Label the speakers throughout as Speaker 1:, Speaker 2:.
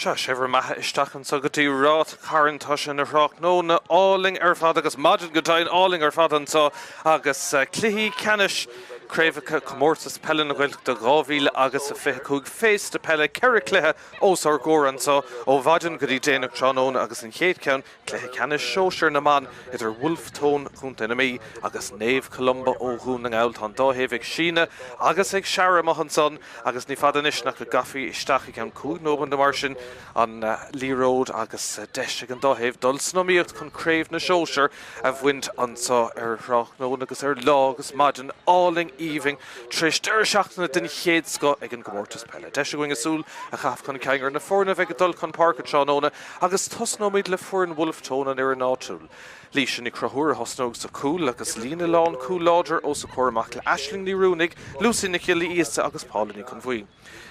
Speaker 1: Sever maithe isteach so gotí Ráth Chairn tuiscin na Ráth Nóna áling fad agus maidin gotáin áling fad an so agus cluiche Ceannais Craimhneacha Comórtas Peile na Gaeltachta 2025 féis de Peile ceithre cluiche ósar góran so ó bhaidin go dtí déanach tránón agus in chéad ceann cluiche Ceannais Sóisir na man idir Wolfe tón chunta na mí agus Naomh Columba ó dhún na ngáil tá dóibh ag síne agus ag seara maihan son agus ní fad inis nach go gafií isteach ag an cúig nóban na mar sin an líród agus deis ag an dóibh dul snomíocht chun craimh na Sóisir a bhaint ansá Ráth Nóna agus lá agus maidin áling evening tris seachtainna den chéad sco ag an Comórtas Peile. Deis going asúl a chaf chun ceangar na fórna bheith dul chun park an Seannóna agus tosnóid le fuair Wolfe tón an ar an áitiúil. Lísin i crothúr hosnóg sa cúl agus lína lán cúl láidir ó sa chomach le aisling ní rúnig, Luain na chiaí íasta agus Peile ní chun bhuí.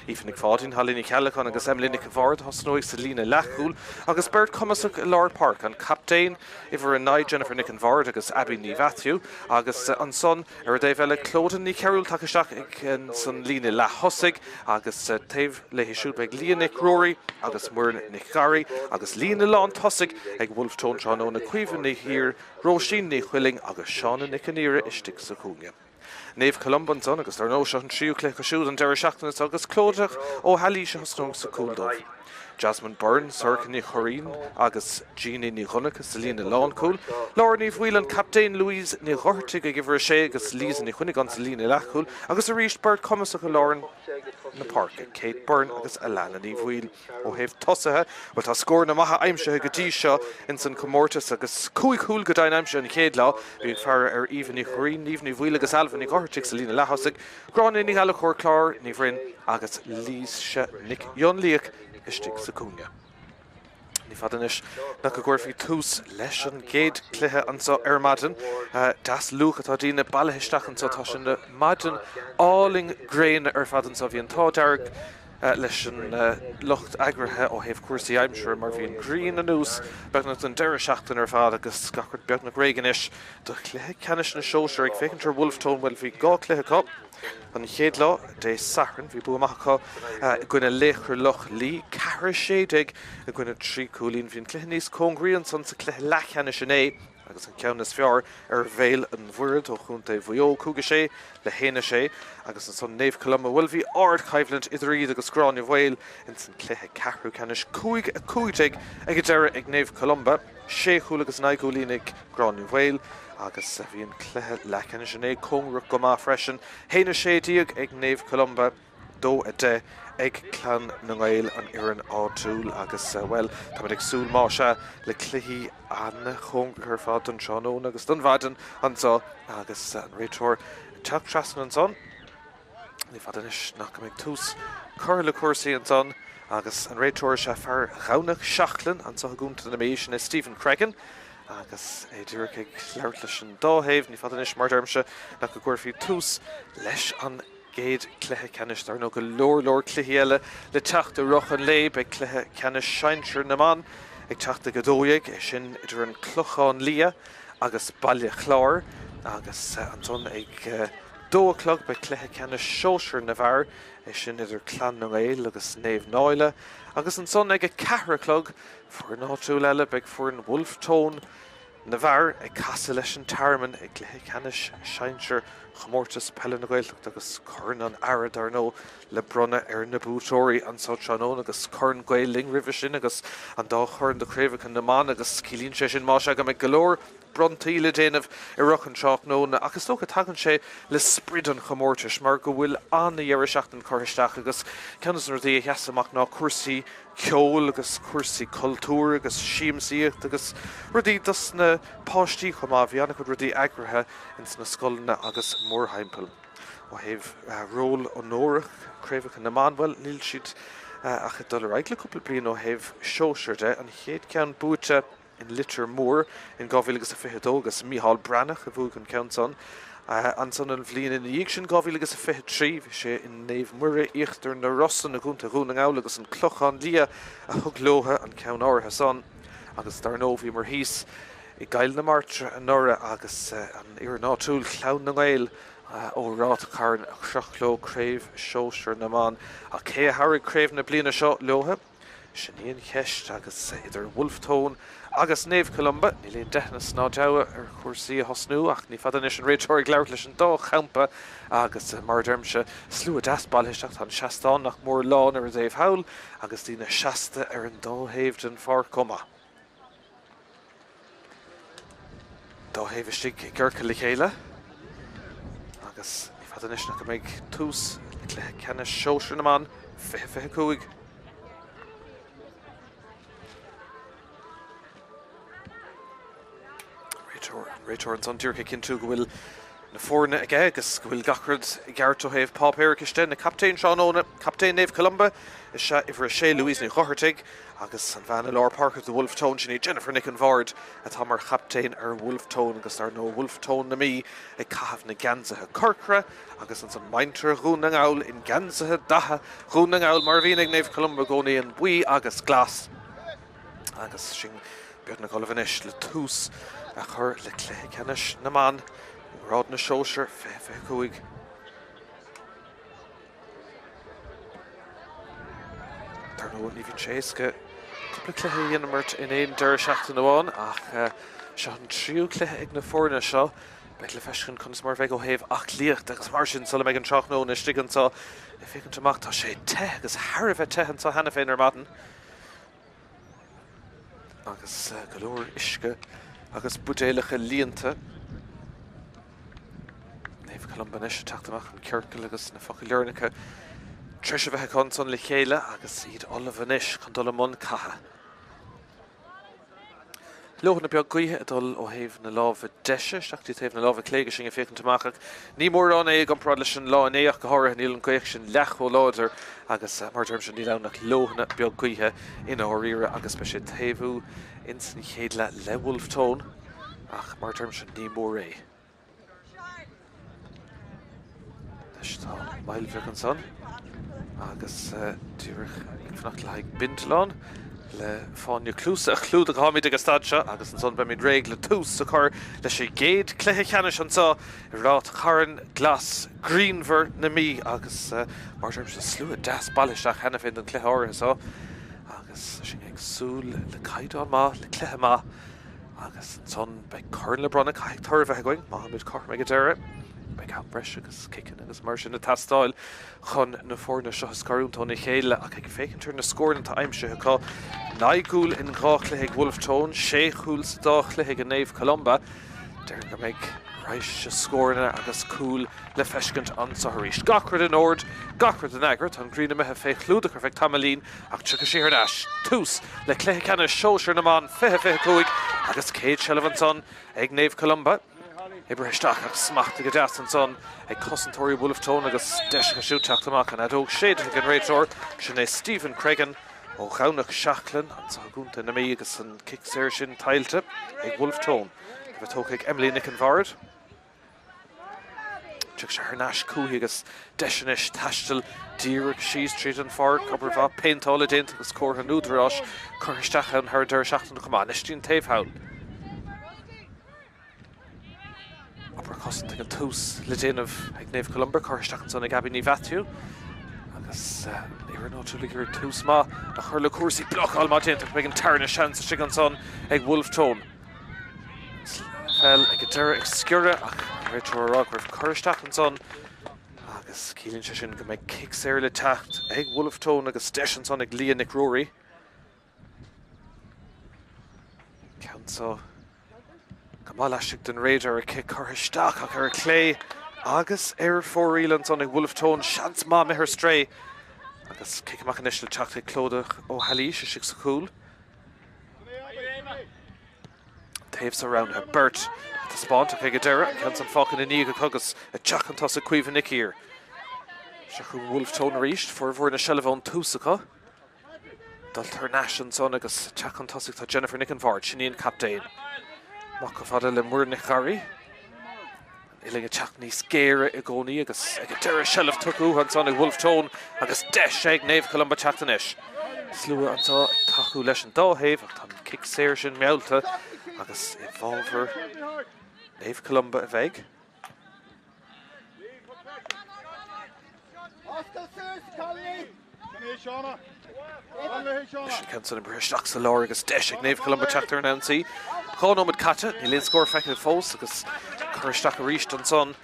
Speaker 1: Ífannig fádin halí Míchéal agus emlínig bhard hosnóig sa lína lechúil agus beirt cumasach i Lord Park an captain iver an naid Jennifer Nick an bhard agus Abby ní Matthew agus an son ar a déhheile clódan ní ceúil taketeach ag an san lína lethosig agus taobh le hisisiúbeag Líonic Rory agus muir Nick Gary agus lína lán tosig ag Wolfe tón Seannóna cuimhin ní hir Róisín ní chuiling agus Seánna Nick an Ire istigh sa cúnge. Naomh Columba son agus ar nó an tríú cluiche siúd an deir seachtanas agus clóideach ó halí se hosnóg sa cúldóibh. Jasmine Byrne, Sorkin ní chorín agus Jeannie ní chunachas sa lína lán cúil. Laura ní bhhuiil an captain Louise ní ghortaigh ag bhar sé agus Lisa ní chunig an sa lína lechúil agus a ríist beirt cumasach go Lauren na parca, Kate Byrne agus Alana ní bhhuiil ó héamh tosathe bhil tá scór na maithe aimse go dtí seo in san Comórtas agus cúil go dain aimse an chéad lá bhí fear ar Eva ní chorín, Níomh ní bhhuiil agus Alva ní ghortaigh sa lína lethosig, Grán ní heile chóir clár ní bhrin agus Líse Nick Ionlíoch istigh sa cúnge. Ní fadanis nach go gcuirfí tús leis an géad cluiche ansá ar maidin das luach atá dína bailthisteach ansá tá sin na maidin áling gréin ar fadan sa bhíon tá dearg leis an lucht agrathe ó héamh cuasaí aimseir mar bhíon grín na nús beagna an deire seachtain ar fad agus gacurt beag na réigeis do cluiche Ceannais na Sóisir ag fécintar Wolfe tón bhfuil bhí gá cluiche cop. An chéad lá dé Sacran bhí bu amachcha gine léchar loch lí ceithre séideag a gine trí cúlín bhíon cluiche níos cóngraíonn san sa cluiche leithcheanna sin é agus an ceannas fear ar bhéil an bhuirid ó chunta bhuió cúga sé le héine sé agus an son Naomh Columba bhfuil bhí ard caibhlint idir iad agus grán i bhil in san cluiche ceithre Ceannais cúig a cúideag ag a deire ag Naomh Columba sé chúla agus naigúlín ag grán i bhil agus bhíon cluiche leithcheanna sin é cóngra go má freisin héine sé díag ag Naomh Columba dó a de ag clan na ngáil an iarán áitiúil agus well tá ag súil má se le cluichí anna chóngra ar fad an Seannóna agus don bhaidin ansá agus an réiteoir teach trasan an son ní fadanis nach go ag tús chur le cuasaí an son agus an réiteoir se fear ghabhnach seachlan ansá gúnta na mé sin is Stephen Cregan agus é dúirt ag leir leis an dóibh ní fadanis mar dermse nach go gcuirfí tús leis an géad cluiche Ceannais ar nó go leor cluiche eile le teachta rochan léib ag cluiche Ceannais Sóisir na man ag teachta go dóigh sin idir an clochán lia agus bailile chlár agus anton ag dóclog be cluiche Ceannais Sóisir na bhar sin idir clan na ngáil agus Naomh Náile agus an son ag a ceathraclog fuair an áitiúil eile beag fuair an Wolfe tón na bhar ag casa leis an tarman ag cluiche Ceannais Sóisir Comórtas Peile na Gaeltachta agus chun an airad ar nó le brunne ar na bútóirí an Sao Seannóna agus chun Gaeling rih sin agus an dá chun do créimhcha na man agus cílíonn sé sin má se go me golóir brontaíle déanamh i ruchan Seannóna agus tócha tagann sé le sprid an Comórtas mar go bhfuil anna dhearr seachtain choristeach agus ceannas ar dí heasamach ná cuasaí ceol agus cuasaí cultúr agus síomsaíocht agus rudí dus na páistí chumá bhí anna chud rudí agrathe in na scoilna agus mórthaimpil ó héamh ról ó nóireach créimhcha na man bhfuil níl siad a chu dul raigh le cúpla bliain ó héamh Sóisir de an chéad ceann buaite in litir mór in 2022 agus Míchéal Brannach a bhúg an ceann an son an bhliain in dhéag sin 2023 bhí sé in Naomh Murra íochtar na Rossan a gúnta dhún an agus an clochán lia a thuglóthe an ceann áirithe son agus dar nó bhí mar híos i gcail na Martra an nora agus an iarán áitiúil chlán na ngáil ó Ráth Chairn a chrochló craimh Sóisir na man a cé a tharraigh craimh na bliana seo leotha Sinean Cheist agus idir Wolfe tón agus Naomh Columba ní léon deithnas ná deabha ar chuirsaí a hosnú ach ní fad anis an réiteoir gleabhart leis an dó champa agus mar dermse slú a deasbal isteach an seachtán nach mór lán ar a Dave Hawl agus tína seasta ar an dóhéamh den far cuma. Dóhéamh istigh ggurca le chéile agus ní fad anis nach go méid tús le Ceannais Sóisir na man 25. Réiteoir an tíorcha cinú go bhfuil na fórna aige agus go bhfuil gacrad Geart ó thaobh Pá Péiriciste na captéin Seán Óna, captéin Naomh Columba is ihar sé Louise na Chohartig agus an bhean Lár Parker de Wolfe tón sinna Jennifer Nick an Bhard a tá mar captéin ar Wolfe tón agus ar nó Wolfe tón na mí ag caithfh na Gansathe Corcra agus an san maintar Rún an Ghail in Gansathe Datha Rún an Ghail mar bhíon ag Naomh Columba gcónaí an buí agus glas agus sin beag na Columbanis le tús a chur le cléthe Ceannais na man rád na Sóisir 25. Tar nó ní bhíonn séas go cúpla cléthe dhéanamart in éon deir seachtain amháin ach seo an tríú cléthe ag na fórna seo beag le feiscin chun mar bheith ó thaobh ach líocht agus mar sin sulla méid an trach nó na stigantá i fécinn amach tá sé te agus thar bheith tehann hena féin ar madan agus golóir isce agus budéalacha líonta Naomh Columba is teachtamach an ceirceal agus na focail Tris a bheith chun son le chéile agus iad olalahanis chun dul món catha. Leoch na beag gaotha a dul ó thaobh na lámh deise, seachtú taobh na lámh cléige sin a fécinn tamachach. Ní mór an é an prad leis an lá in éach go háirithe níl an gaoich sin lech ó láidir agus mar derm sin ní lenach leochna beag gaotha ina áíire agus be sé taobhú in san chéile le Wolfe tón ach mar derm sin ní mór é. Leis tá mailbheh an son agus dúirich fnacht le ag Bintalán le fáinne clúsa a chlúd a háid agus stadse agus an son be mid réig le tús a chur leis sé géad cléthe Ceannais ansá I Ráth Chairn glas Greenver na mí agus mar sem se slú a deas ballisteach hena féin an cléthe áirithe agus sin ag súl le caiidán má le cléthe má agus an son be chun le bronna caiig turbheith going má mid chor me go deire be ga breis agus kickin agus mar sin na tastáil chun na fórna seo scarúntón I chéile ach ag fécinn tur na scórin tá aimse go naigúil in gách le ag Wolfe tón séchúil sa dách le ag an Naomh Columba deir go méid reis se scórna agus cúil le feiscint an sa haríist gacrad an ord gacrad an agrat an grína methe fé chlúdach ar feh tamlín ach tu sé ar as tús le cléthe Ceannais Sóisir na man 25 agus céad seilehan son ag Naomh Columba Ibrahistach ag smacht go deas an son ag cosantóirí Wolfe tón agus deis go siúteach amach an adóg séad ag an réiteoir sin é Stephen Cregan ó chawnach seachlan an sa gúnta na mí agus an kickséir sin tailte ag Wolfe tón go bheith ag Emily Nick an Bhard tuig se Ceannais cúthaí agus deisianis taistil díreach She Street an far cobar bha péintála déint agus cótha núdarás chuiristeach an thar deir seachtain chumá istín taobh hawl Upper cosint an tús le déanamh ag Naomh Columba chuiristeach an son ag Gabby ní bheatú agus níor nóúla gur tús má a chur le cuasaí blochál má déanach beag an tarna sean sa an son ag Wolfe tón. Fel ag deire ag sciúre ach réiteoir raibh chuiristeach an son agus cílíonn sé sin go méid kickséir le techt ag Wolfe tón agus deis an son ag Líon Nick Rory. Counsá Má leistigh den réidir a kick chuiristeach ach ar clé agus ar fóríil an son ag Wolfe tón seans má mithir stré agus kick amach an isle teach ag clódach ó Halís a sig sa cúl. Taobh sa round a Bert the spáint ag deire ceann san fácin in níige chugus a teachantá sa cuimhin Nick hir. Se chu Wolfe tón a ríist for bhór na seileháin túsacha. Dal Tarnais an son agus teachantá tá Jennifer Nick an Bhard sin íon captéin. Mac go fada le muir na charí Iling a teach níos scéire I gcónaí agus ag deire seileamh tucú an son ag Wolfe tón agus deis ag Naomh Columba teachtanis. Slua antá ag taú leis an dóthaobh ach tá kickséir sin meallta agus I bhábhar Naomh Columba a bheith. Council in British Docs, the Lorigus, Desh, Naomh Columba, Tráchtaire, and NC. Conor Catta, Neil score effective false, because Currishtacha reached on son,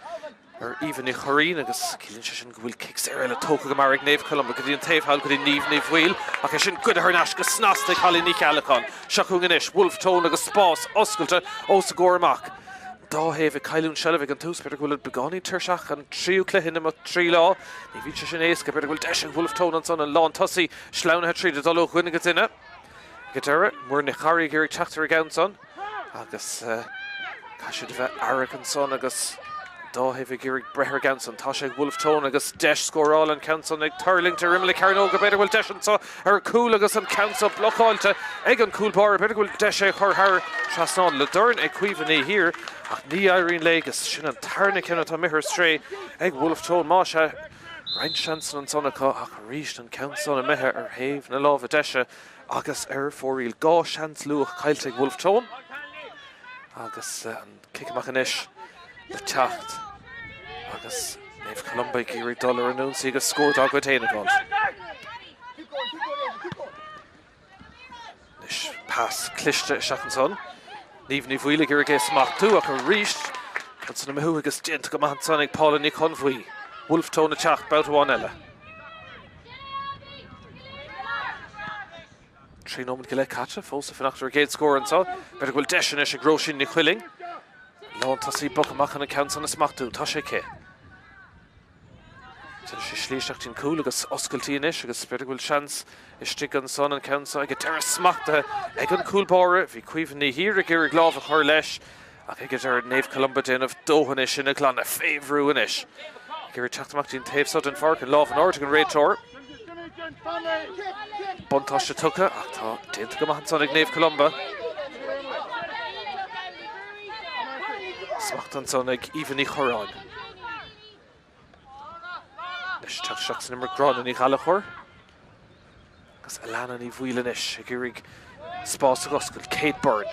Speaker 1: or even the Chorin, because Killian will kick Sarah, Toka Gamarik, Naomh Columba, could he in Tave Hall, could he Naomh Wheel, okay, shouldn't good her Nash, Snastic, Holly Míchéal, Shakunganish, Wolfe Tone, Spórt, Osculta, Osagormak. Dá hefyd Cailún Shelvig and Tús, Peter Gwylod Begoni, Tershach, and Triu Clihin him at Tree Law. Nivi Chishanes, Peter Gwylod Desh, and Wolfe Tone and Son, and Lawn Tussie, Schlaun had treated all of winning it in it. Getera, we're Nichari, Gary Tráchtaire again, son. Agus, Cashidiva, Arik and Son, Agus, Dá hefyd Gary Breher Ganson, Tasha Wolfe Tone, Agus, Desh score all and Council, Nick Turling to Rimley Carnoga, Peter Gwylod Desh and so, her cool Agus and Council, Block all to Egan Cool Bar, Peter Gwylod Desh, her Trasnon, Ladurn, Equivani here. Ní Irene Legus, Shin and Tarnick and Tamir Stray, Egg Wolfe Tone, Masha, Ryan Shanson and Sonica, Reached and Council and Meher, or Have, Nalov, Desha, Agus, Forreal, Gaw, Shans, Luach, Gaeltachta, Wolfe Tone, Agus, and Kickmachanish, the Tacht, Agus, Naomh Columba, Giri Dollar, and Nunsiga scored Agwatana goal. Nish pass, Clichte, Shakanson. Naomh Wheel Giri Smach too, a reached. It's an Mahu against Gent to come on Sonic Paul and Nick Hunvui. Wolfe Tone a Chacht, about 1 Ella. Three Noman Gillette Catcha, Fosa Finactor Gate score and so. Better will Desh and Esha Groshin Nick Willing. Lawn Tassi Buckamach and accounts on a Smach too, Tasha K. So she Schlieshacht in cool, agus Osculty in Ish, agus Better will chance. Is Stick Son and Council. I get Terra Smach the Egan Cool Bar, if he Quiveni here, a Gary Glove of Horlesh. I get her Naomh Columba din of Dohanish in a clan, a favour ruinish. Gary Tráchtaire in Tape Sutton Fark and Love and Ortigan Ray Tor. Buntosh Tucka, Acta, Dint Gamahan Sonic Naomh Columba. Smachtan Sonic, even Horan. Nish Chuck Shucks and McGraw and Galachor. Alana Naomh Wheelanish, Girig Spás Goscal, Kate Byrne,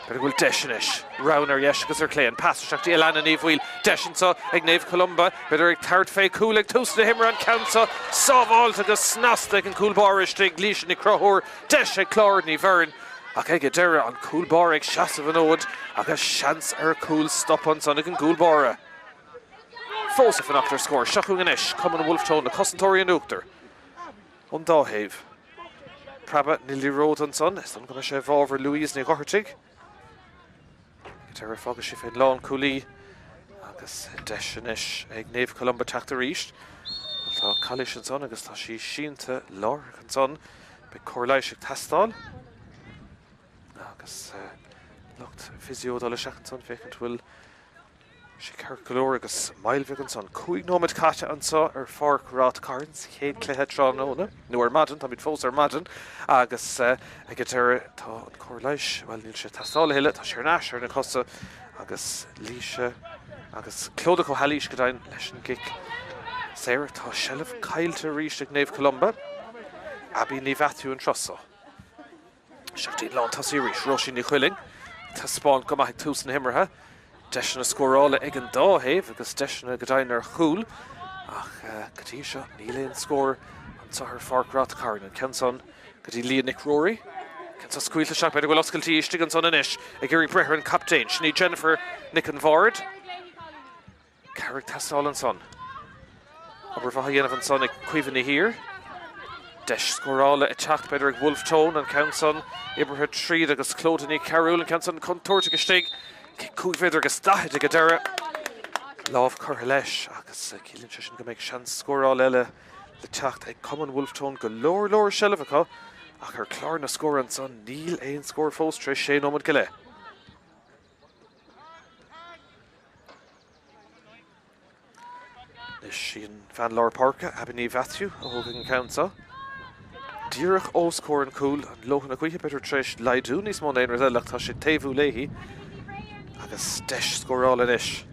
Speaker 1: Better will Deshinish, Rowner Yeshkas or Clay and Pastor Shakti, Alana Naomh Wheel, Deshin so, Naomh Columba, Better Tart Fay Coolig, Toast to Himmer and Council, Saval to the Snastic and Cool Barish, Gleesh and Crohor, Desh Clord and Vern, Akega Dera on Cool Barik, Shassav and Ode, Aka Shance er Cool Stop on Sonic and Cool Bara. Fosif and after score, Shakunganish, Common Wolfe Tone, the Cossentori and Uchter. Undahave. Prabba, Nilly Road and Son, it's not going to shave over Louise and Gohertig. Terra Fogashif in Lawn Cooley, Agus Deshinish, Naomh Columba Tráchtaire reached. So Collish and Son, Agus Tashi Sheen to Lor and Son, by Corleishik Tastal. Agus looked Physio Dolashak and Son, vacant will. She Kirkalor, Agus Milevig and Son, Kuig Nomad Kata and so, Fork Ráth Chairn, Kate Clehetron, no, Madden, Tommy Foster Madden, Agus, I get her to Corleich, well, Nilsha Tastal Hill, to Ceannais, and Costa, Agus Leisha, Agus Clodico Halish, Gadain, Leshen Gik, Sarah, to Shelf, Kyle to reach Naomh Columba, Abby Nivathu and Trusso. Shafty Lawn Tassiri, Roshi Nichwilling, Taspawn, Gomach Tusen Himmerha. Deshna score all Egan Dahave, because Deshna Gadainer Hool. Ach, Katisha, Neil score, and saw her Fork Ráth Chairn and Kenson, Kadili Nick Rory. Kenson squeal the shot by the Wilosculty, Stigginson and Ish, a Gary Breher and Captain, Shni Jennifer, Nick and Vard. Carrick Tastal and Son. Obervahayan and Son, Quiveni here. Desh score all a Chacht by the Wolfe Tone and Kenson, Ibrahim Treed, agus Clodini Carroll and Kenson, Contortic Stig. Cúigféidir agus daithid go deire Lámh curtha leis agus Cillian sin go méid seans scóráil eile le teacht ag Common Wolfe Tone go leor seileamh acu ach ar clár na scór an son níl éon scór fós tre sé nómad go le. Is sin Van Laur Parka Abini Vathu a thugan countsa. Díreach ó scór an cúil an lochan a cuithe better treis laidú níos mó éon raile tá sé taobhú léhi. Agus deis scoráil inis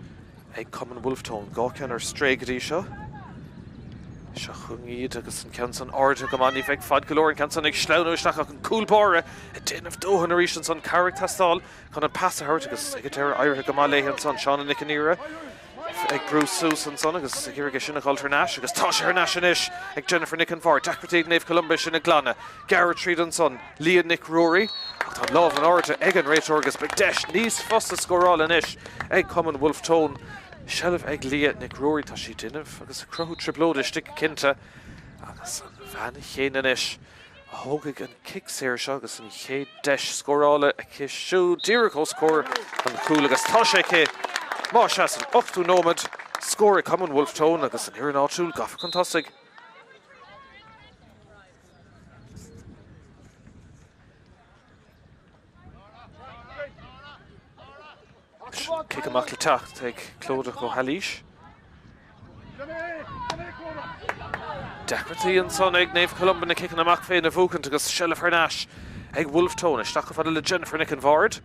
Speaker 1: ag Common Wolfe Tone gá cean ar stray gadí seo. Seo chungiad agus an ceansan áirte go maní feich fad golóir an ceansan ag sleanúisteach ach an cúlbáire a déanamh dóhan ar an son Carrick Tastal chun an passa hurt agus ag teir áirithe go má léhi an son Seán Nick an Ira. ag Bruce Susan son agus hirige sinna Gaeltachta agus tá sé nationis ag Jennifer Nicken Ford Dacratí Naomh Columba sinna Glana Garrett Trídan son Liam Nick Rory tá láh an áirte ag an réitor agus beag deis níos fosta scóráil inis ag Common Wolfe Tone Shelf ag Liam Nick Rory tá sí duineh agus crothú triplóide stick cinnte agus an bheanna chéan inis Hógaigh an kick séir seo agus an chéad deis scórála a chisú díreach ó scór an cúil agus tá sé ché má se an 8ú nómad scóir Common Wolfe Tone agus an hir an áitiúil gafa contasig. Kick amach le teacht ag Clódach go Halís. Dacratí an son ag Naomh Columba na kickan amach féin a bhúcant agus Shelf Chairn ag Wolfe Tone isteach fada le Jennifer Nicken Ford.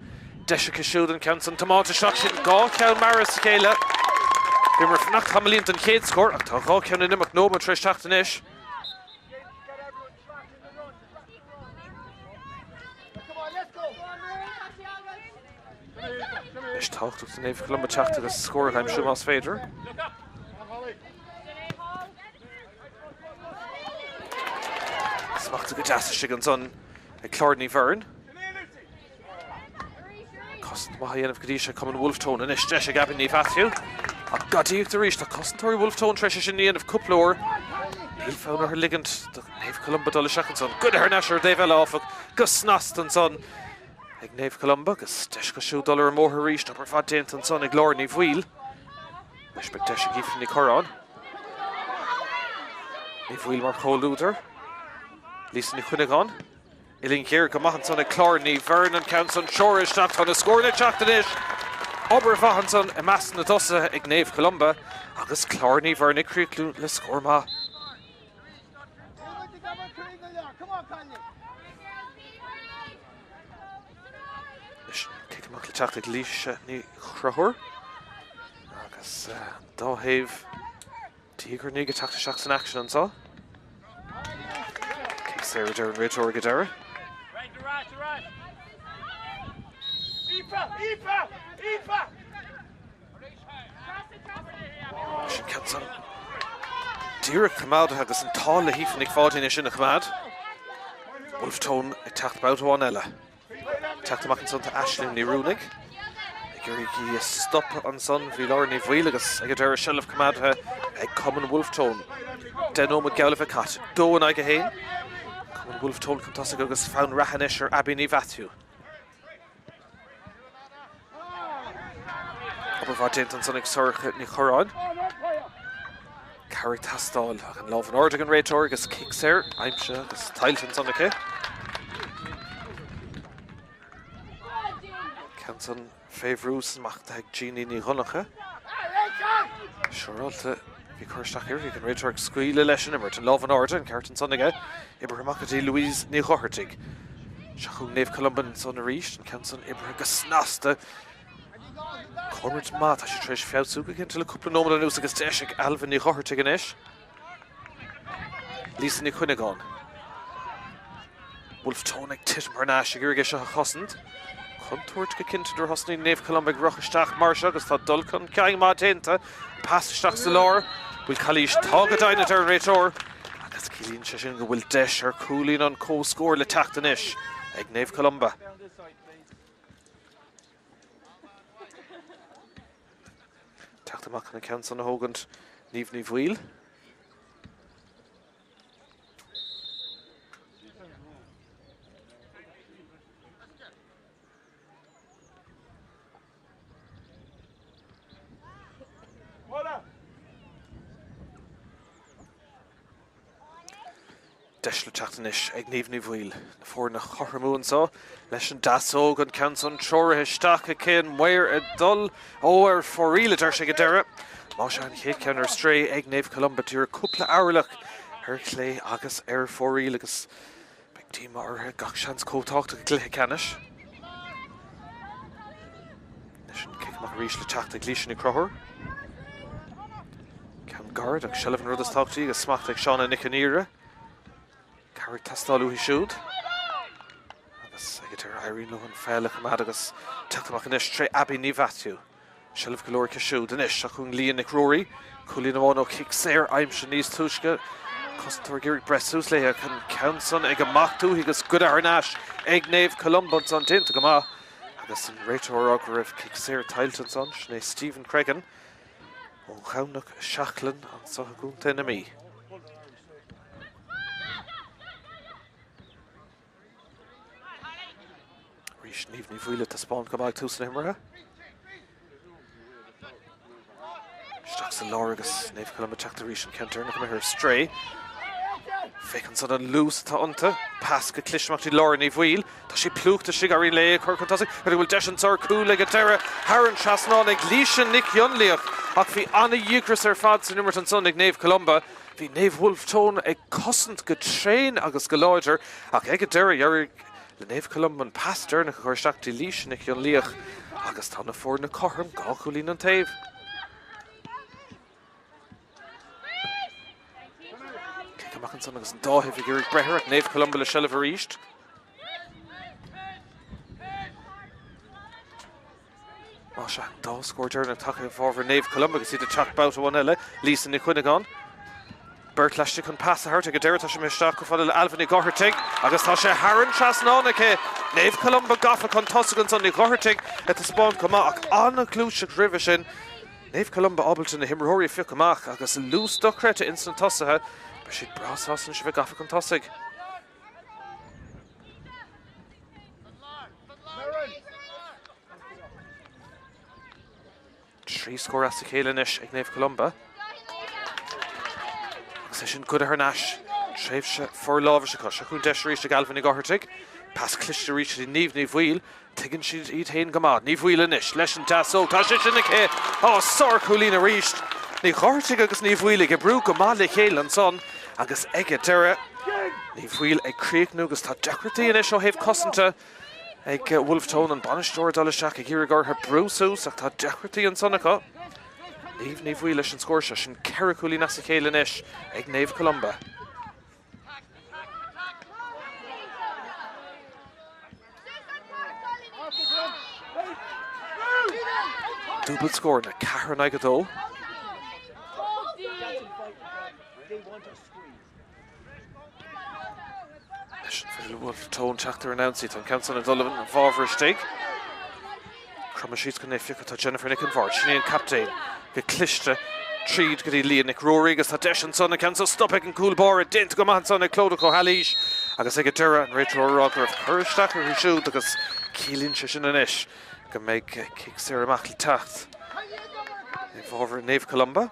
Speaker 1: Deise cisiúd an Canson tomáta seach sin gá ceann maras céile. Gimar fnach chamalínt an chéad scór ach tá gá ceann in imach nómad treis teachtain isis. Is táchtach an Naomh Columba teachta agus scór heim siú más féidir. Smachta go deasa sig an son ag Clárdaí Bhearn. Cosint má dhéanamh go dtí sé Common Wolfe Tone inis deis ag Abby Naomh Athiú. Ach gadíocht a rís tá cosintóirí Wolfe Tone treis sin níanamh cúplóir. Níl fáin ar ligand do Naomh Columba dul seach an son. Good ar neisir Dave Eláfach go snast an son ag Naomh Columba agus deis go siú dul ar mórtha rís ná fad déint an son ag Lárdaí Bhil. Leis beag deis ag ífinn ní chorán. Naomh Bhil mar chóúidir. Lísan ní chuineán. Ilín céir go maihan son ag Clárdaí Bhearn an Canson seoir isteach tá na scóirna teachtain isis. Obair bhahan son i meas na dosa ag Naomh Columba agus Clárdaí Bhearn ag críochlú le scór má. Kick amach le teacht ag Cluiche ní chruthúr. Agus dá thaobh tígur ní go teachta seach san action an sá. Sarah Darren Réitor Gadara. Sin Canson. Díreach Chamad agus an táil le hífannig fádaine sin a Chamad. Wolfe Tone ag teacht boutáin eile. Teacht amach an son ta Aisling ní Rúnig. Gurí stop an son bhí Lárdaí Bhil agus ag Gadara Shelf Chamad ag Common Wolfe Tone. Denómad Gaeltachta a cat. Dóan ag a héin. Common Wolfe Tone contasig agus fán rachanis ar Abby Naomh Athiú. Obair bhá déint an son ag sorcha ní chorán. Carrick tastáil ach an láh an áirde an réitor agus kick séir aimse agus tailt an son aché. Canson féhrús machta ag Jeannie ní Runnacha. Seoráilta bhí chuirteach ir, bhí an réitor ag scuile leis an imirt an láh an áirde an ceart an son aige. Ibre amachtatí Louise ní Chohartig. Seachú Naomh Columba an son a ríist an Canson ibre agus snasta. Cormid má tá sé treis feabhsú go cinnte le cúpla nómad an ús agus deis ag Alvin ní Chohartig an isis. Lísan ní chuineán. Wolfe Tone ag titim ar náis ag irige se a chosint. Chuntúirt go cinnte dur hosnaí Naomh Columba ag rochaisteach mar se agus tá dul chun ceang má dénta. Passisteach sa lár. Bhfuil Colíche tágad daine ar an réitor. Agus cílíonn sé sin go bhfuil deis ar cúlín an cóscóir le teachtain isis ag Naomh Columba. Teacht amach na Canson a thógant Naomh Bhil. Deis le teachtain isis ag Naomh Bhil. Na fór na chorramú an sá. Leis an dasóg an Canson seoirthe isteach a cén muir a dul ó ar fóríle dar sé go deire. Má se an chéad ceann ar stré ag Naomh Columba dúr cúpla áirlach ar clé agus ar fóríle agus beag tíma orthe gach seans cótáachta go cluiche ceannis. Leis an kick amach rís le teacht ag Cluiche ní Crothúr. Ceann gard ag Shelf an rud is táchtaí agus smacht ag Seánna Niceníre. Carrick tastáilú hí siúd. Agus ag tar Irene Luain Peile Chamad agus teacht amach an isis tré Abby Naomh Athiú. Shelf Galore Cashew, the Nish, Shakung Lee and Nick Rory, Culinamono kicks there, I'm Shanice Tushka, Customer Gary Brestusley, can count on Egg Mach too, he goes good Arnash, Egg Naomh Columba on Tin to Gama, I guess in Rachel Orograph kicks there, Tilton son, Shane Stephen Cregan, O'Hownuk Shacklin, and Sohagun Tenemy. Rish Nivni Vila to spawn Gama Tusan Himra. Stocks the Lorgus, Naomh Columba Tráchtaire and Counter, come here stray. Faken son an loose to unta, Pasca Clishmachti Laura Naomh Wheel, ta she pluch to Shigari Lay, Kirkantasi, but it will Deshan Sir Cool like a terra, Haran Chasnon, Gleishan Nick Yunliach, Akvi Anna Yigris er Fads in Immerton Son, Naomh Columba, the Naomh Wolfe Tone, a costant good train, Agus Galoider, Ak Egadera, Yari, the Naomh Columba, Pastor, Nikorshakti Leishan Nick Yunliach, Agus Tana Ford, Nakoham, Galkulin and Tave. Mackinson agus dá heavy Gary Breher at Naomh Columba le Shell of East. Masha dá scored turn attack over Naomh Columba because he the chat bout one Ella Lisa Niquinigon. Bert Lashtik can pass the her to Gadera Tasha Mishtak for the Alvin Gohertig. Agus Tasha Haran Chasnonake Naomh Columba Gaffa Contosagans on the Gohertig at the spawn Kamak on a Cluiche Rivishin. Naomh Columba Obleton the Himrory Fikamach agus loose duckre to instant Tossaha. But she'd brass us and she would gaffa Contosig. Three score as the Ceannais Naomh Columba. Session good her Nash. Trevsha for Lovisha Shakun Deshri to Galvin Gohertig. Pass Clish to reach the Naomh Wheel. Tiggin she'd eat Hain Gamad. Naomh Wheel and Nish. Leshin Tasso. Tashish in the K. Oh, Sor Coolina reached. Ní Gohertig agus Naomh Wheel ge brú go mála chéile an son agus ige deire Naomh Wheel ag críochnú agus tá deacratí in isio héh cosanta ag Wolfe Tone an banistóir dul seach ag iargar her brúsús ach tá deacratí an son acu. Naomh Wheel leis an scóir se sin ceiricúlí na sa chéile inis ag Naomh Columba. Double score na Caharan Agadó. Wolfe Tone Tráchtaire announced it on Council and Dullivan and Varver Stig. Crumashis can fica to Jennifer Nick and Vard. She and Captain get Clichte Treed get Lee Nick Rory gus Hadesh and Son and Council stop and cool bar a dent go man son and Clodico Halish. Agus Egadera and Rachel Rocker of Courage-Stacker who showed because Keelan Shishin and Ish can make kick Sarah Gaeltachta. Varver Naomh Columba.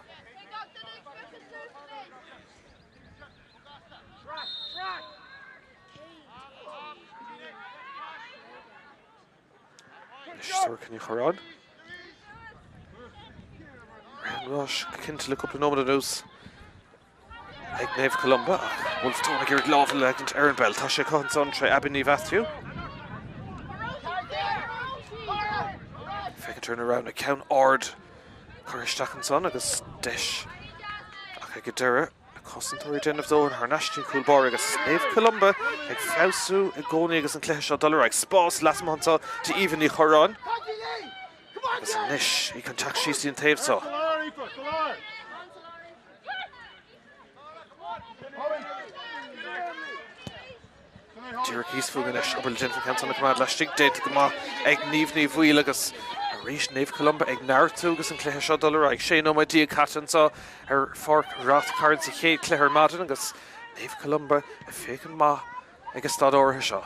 Speaker 1: Can you Harad? Rush, Kintle, a couple of notes. Ag Naomh Columba. Wolfe Tone, Garrett Lawful, Legend, Aaron Bell, Tasha Conson, Trey Abini Vathu. If I can turn around, a count Ord, Courage Stackenson, agus Desh. Ag Gadera. Concentrate den of though and her national cool bar agus Naomh Columba ag Fausu ag Goni agus an Cléise dollar ag Spás last month to even the Choran agus an Nish he can tack she's in tape so Derek Eastfug and Nish Ubel Jennifer Canton the command last stick dead to come ag Naomh Wheel agus Rish Naomh Columba ag Nartu agus an Cléise dollar ag Shane o my dear Catan saw her fork Ráth Chairn sa chéad Cléir Madden agus Naomh Columba a fécin ma agus stad ortha seo.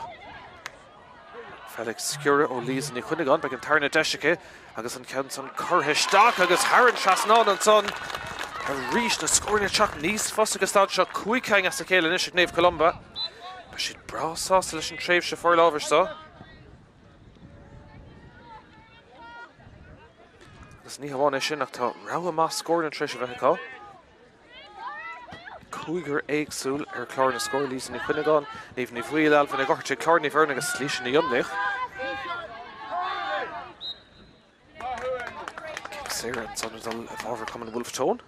Speaker 1: Felix Scura ó Lees ní chuineán beag an tarna deisice agus an count an Corthaiste agus Haran Chasnán an son a Rish na scoring chat níos fos agus stad seo cuicang as a chéile inis ag Naomh Columba. But she'd bra sauce leis an tréimhse for lábhar so. Agus ní hamháin sin ach tá rogha más scóir an tréis a bheith acu. Cúigear éagsúil ar clár na scóir Lisa ní Chuineán, Naomh Wheel Alvin ag Gorte clár ní bhern agus slíise na Dionlaich. Kick Sarah and son of Varver coming Wolfe Tone.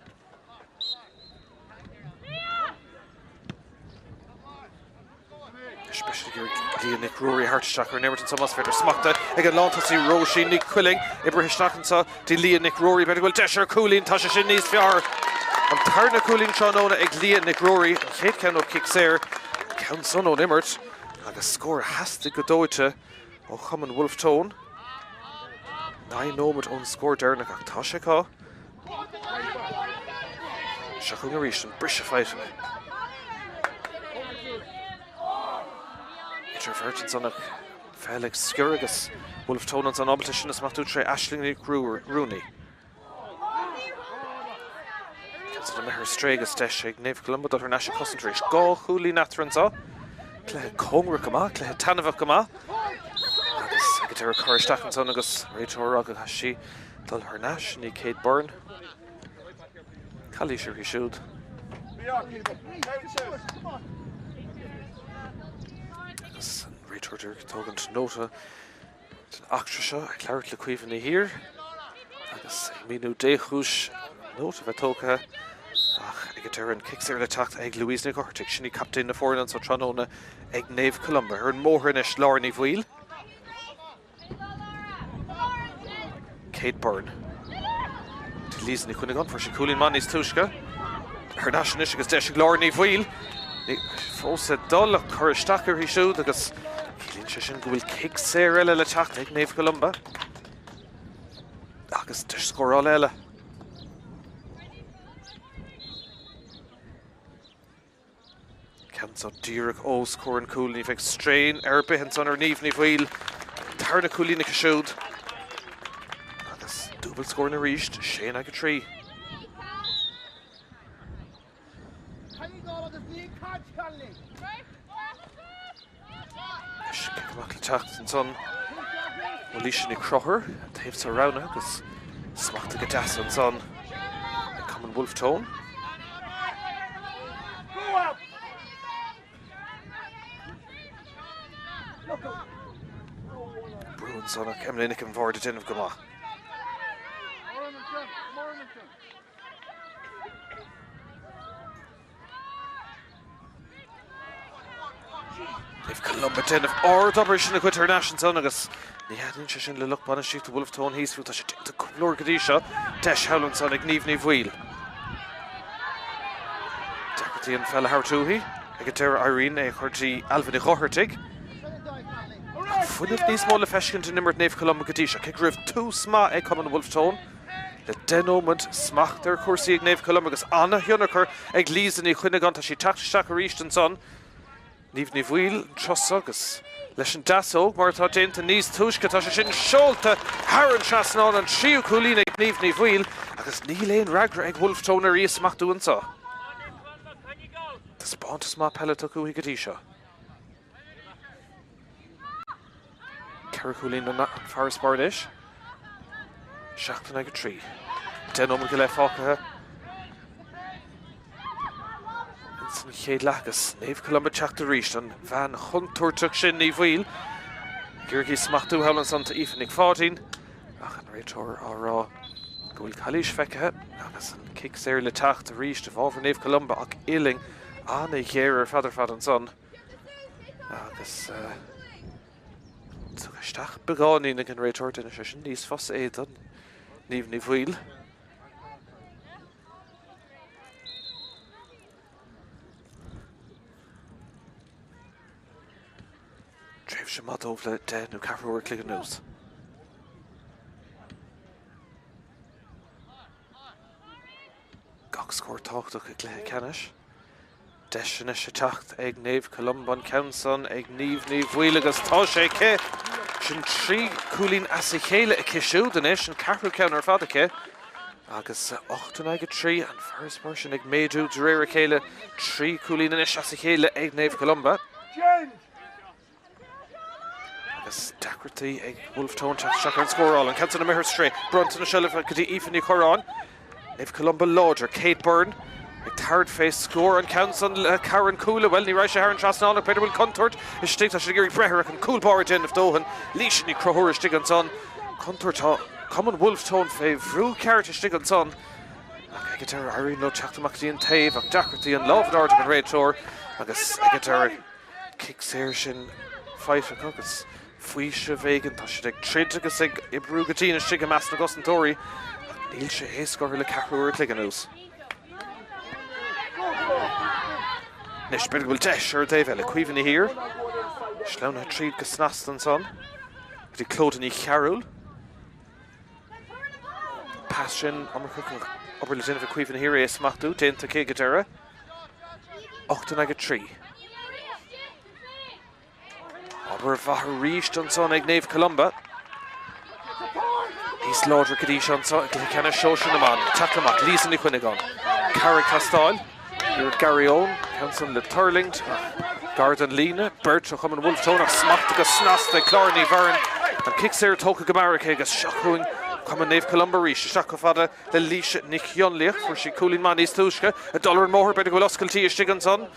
Speaker 1: especially Líon Nick Rory Hartstecker and Everton Thomas Feder Smachta ag Lantas í Roshi Nick Quilling Ibrahim Stachansa di Líon Nick Rory better go Desher Coolin Tasha Shin níos fiar an Tarna Coolin Seanona ag Líon Nick Rory Chéad Ken ó kicks there Count son ó Nimmert agus score hastig go dóite ó Chumann Wolfe Tone 9 nómad ón score derna ag Tasha cá Shachung a Rishan Brisha fight Virgin son Felix Skirgus Wolfe Tone on Obligation is Matu Tre Ashling Nick Rooney Council Meher Stragus Desh Naomh Columba Dr. National Concentration Go Huli Natranza Clehe Congra Kama Clehe Tanava Kama Agus Secretary Courage Stachanson Agus Rachel Rogga Hashi Dul Hernash Ni Kate Byrne Kalisher he should Richard Togan to Nota Actrisha, Claret Lequivani here. I guess Minu Dehush, Nota Vatoka, Egataran kicks there attacked Egg Louise Nicortic, Shini captain the foreign and so Tranona, Egg Naomh Columba, her Mohrinish Lorny Wheel. Kate Byrne. Lise Nikunigon for Shikulin Manis Tushka. Her national is Deshig Lorny Wheel. Fosa Dull, Courage Stacker he showed because Kilin will kick Sarah le attack like Naomh Columba. Agus to score all Ella. Counts out Dyrek O scoring cool and effect strain, Erbihens on her Naomh Wheel. Tarna Coolina showed. Agus double scoring a reached, Shane like a tree. Gaeltachta and son Luain Crocher Taves around because Smachta Gadas and son Common Wolfe Tone Bruin son Emily Nick and Vard in of Gama If Columba 10 of or Dobrishin a quitter national son agus ni had interesting look on a sheet to Wolfe Tone he's to Lord Gadisha Desh Howland son ag Naomh Wheel Dagarty and fella Hartuhi Agatera Irene a Horji Alvin a Gohertig Full of these small fashion to Nimmert Naomh Columba Gadisha kick riv 2 sma a common Wolfe Tone the denomant smach their course ag Naomh Columba agus Anna Hunaker ag Lise ni Chuinagan ta she Tráchtaire Riston son Naomh Wheel Truss agus Leshan Dasso Martha Jane to Nies Tushka Tasha Shin Sholta Haran Chasnon and Shiu Coolina Naomh Wheel agus Níl Ragra ag Wolfe Tone a Ries Mach doing so the spawn to Sma Peile Tuku Higadisha Cara Coolina na Forest Bardish Shachtan ag a tree Denom Gile Focka Míchéal Lachas, Naomh Columba Teachta Riston, Van Hunter took Shin Naomh Wheel, Gyrgi Smachtu Howlandson to Evening 14, Ach and Rachel or Goil Kalish Fekka, Agus and kicks there le Teachta Riston over Naomh Columba, Ach Illing, Anna Year, Father and Son, Agus Stach Begani again Rachel in a session, these Foss Aidan, Naomh Wheel. Trev Shamat over the new Carrefour were clicking news. Gok score talk to Cluiche Ceannais. Deshinish attacked Egg Naomh Columba Counson Egg Naomh Wheel agus Toshe Ke. Shin 3 Coolin Asichéile a Kishu the nation Carrefour counter Fadake. Agus 8 3 and first version Egg Meju Durera Kele 3 Coolin Anish Asichéile Egg Naomh Columba. Dagarty ag Wolfe Tone Tráchtaire and score all and Council Meher straight Brunton and Shelf could Evening Coron Naomh Columba Lodger Kate Byrne ag third face score and Council Karen Coola well ni Raisha Haran Chasnall Peter will Contort is state that Shigiri Breher and Cool Bar again of Dohan Leash ni Crohur Stigan son Contort Common Wolfe Tone Fave Rue Carrot Stigan son Agatera Irene no Chachta Macdi and Tave Dagarty and Love Dardig and Red Shore Agus Agatera kicks here sin fight agus fuise vegan tá sé trid agus ag I brúgatína sig meas na gosantóirí níl sé éascóir le ceúir cliganús. Nis bid bhfuil deis ar Dave le cuihanna hir. Sleanna tríd go snastan son. Gdí clódaní chearúil. Pas sin obair le duine bh cuihanna hir éas machtú dénta cé go deire. 8-3. Obair bhathair ríist an son ag Naomh Columba. Níos láidre go dtí an son ag ceanna seosin amán. Tatamach lísan I chuine gan. Carrick Stáil. You're Gary Owen, Hanson le Turling, Garden Lena, Bert of Common Wolfe Tone, Smacht agus Snast, the Clarny Vern, and kicks there Toka Gamarike agus Shakuing, Common Naomh Columba Rish, Shakofada, the Leash Nick Yonliach, for she cooling man is Tushka, $1 and more, better go Loskalti Stiganson,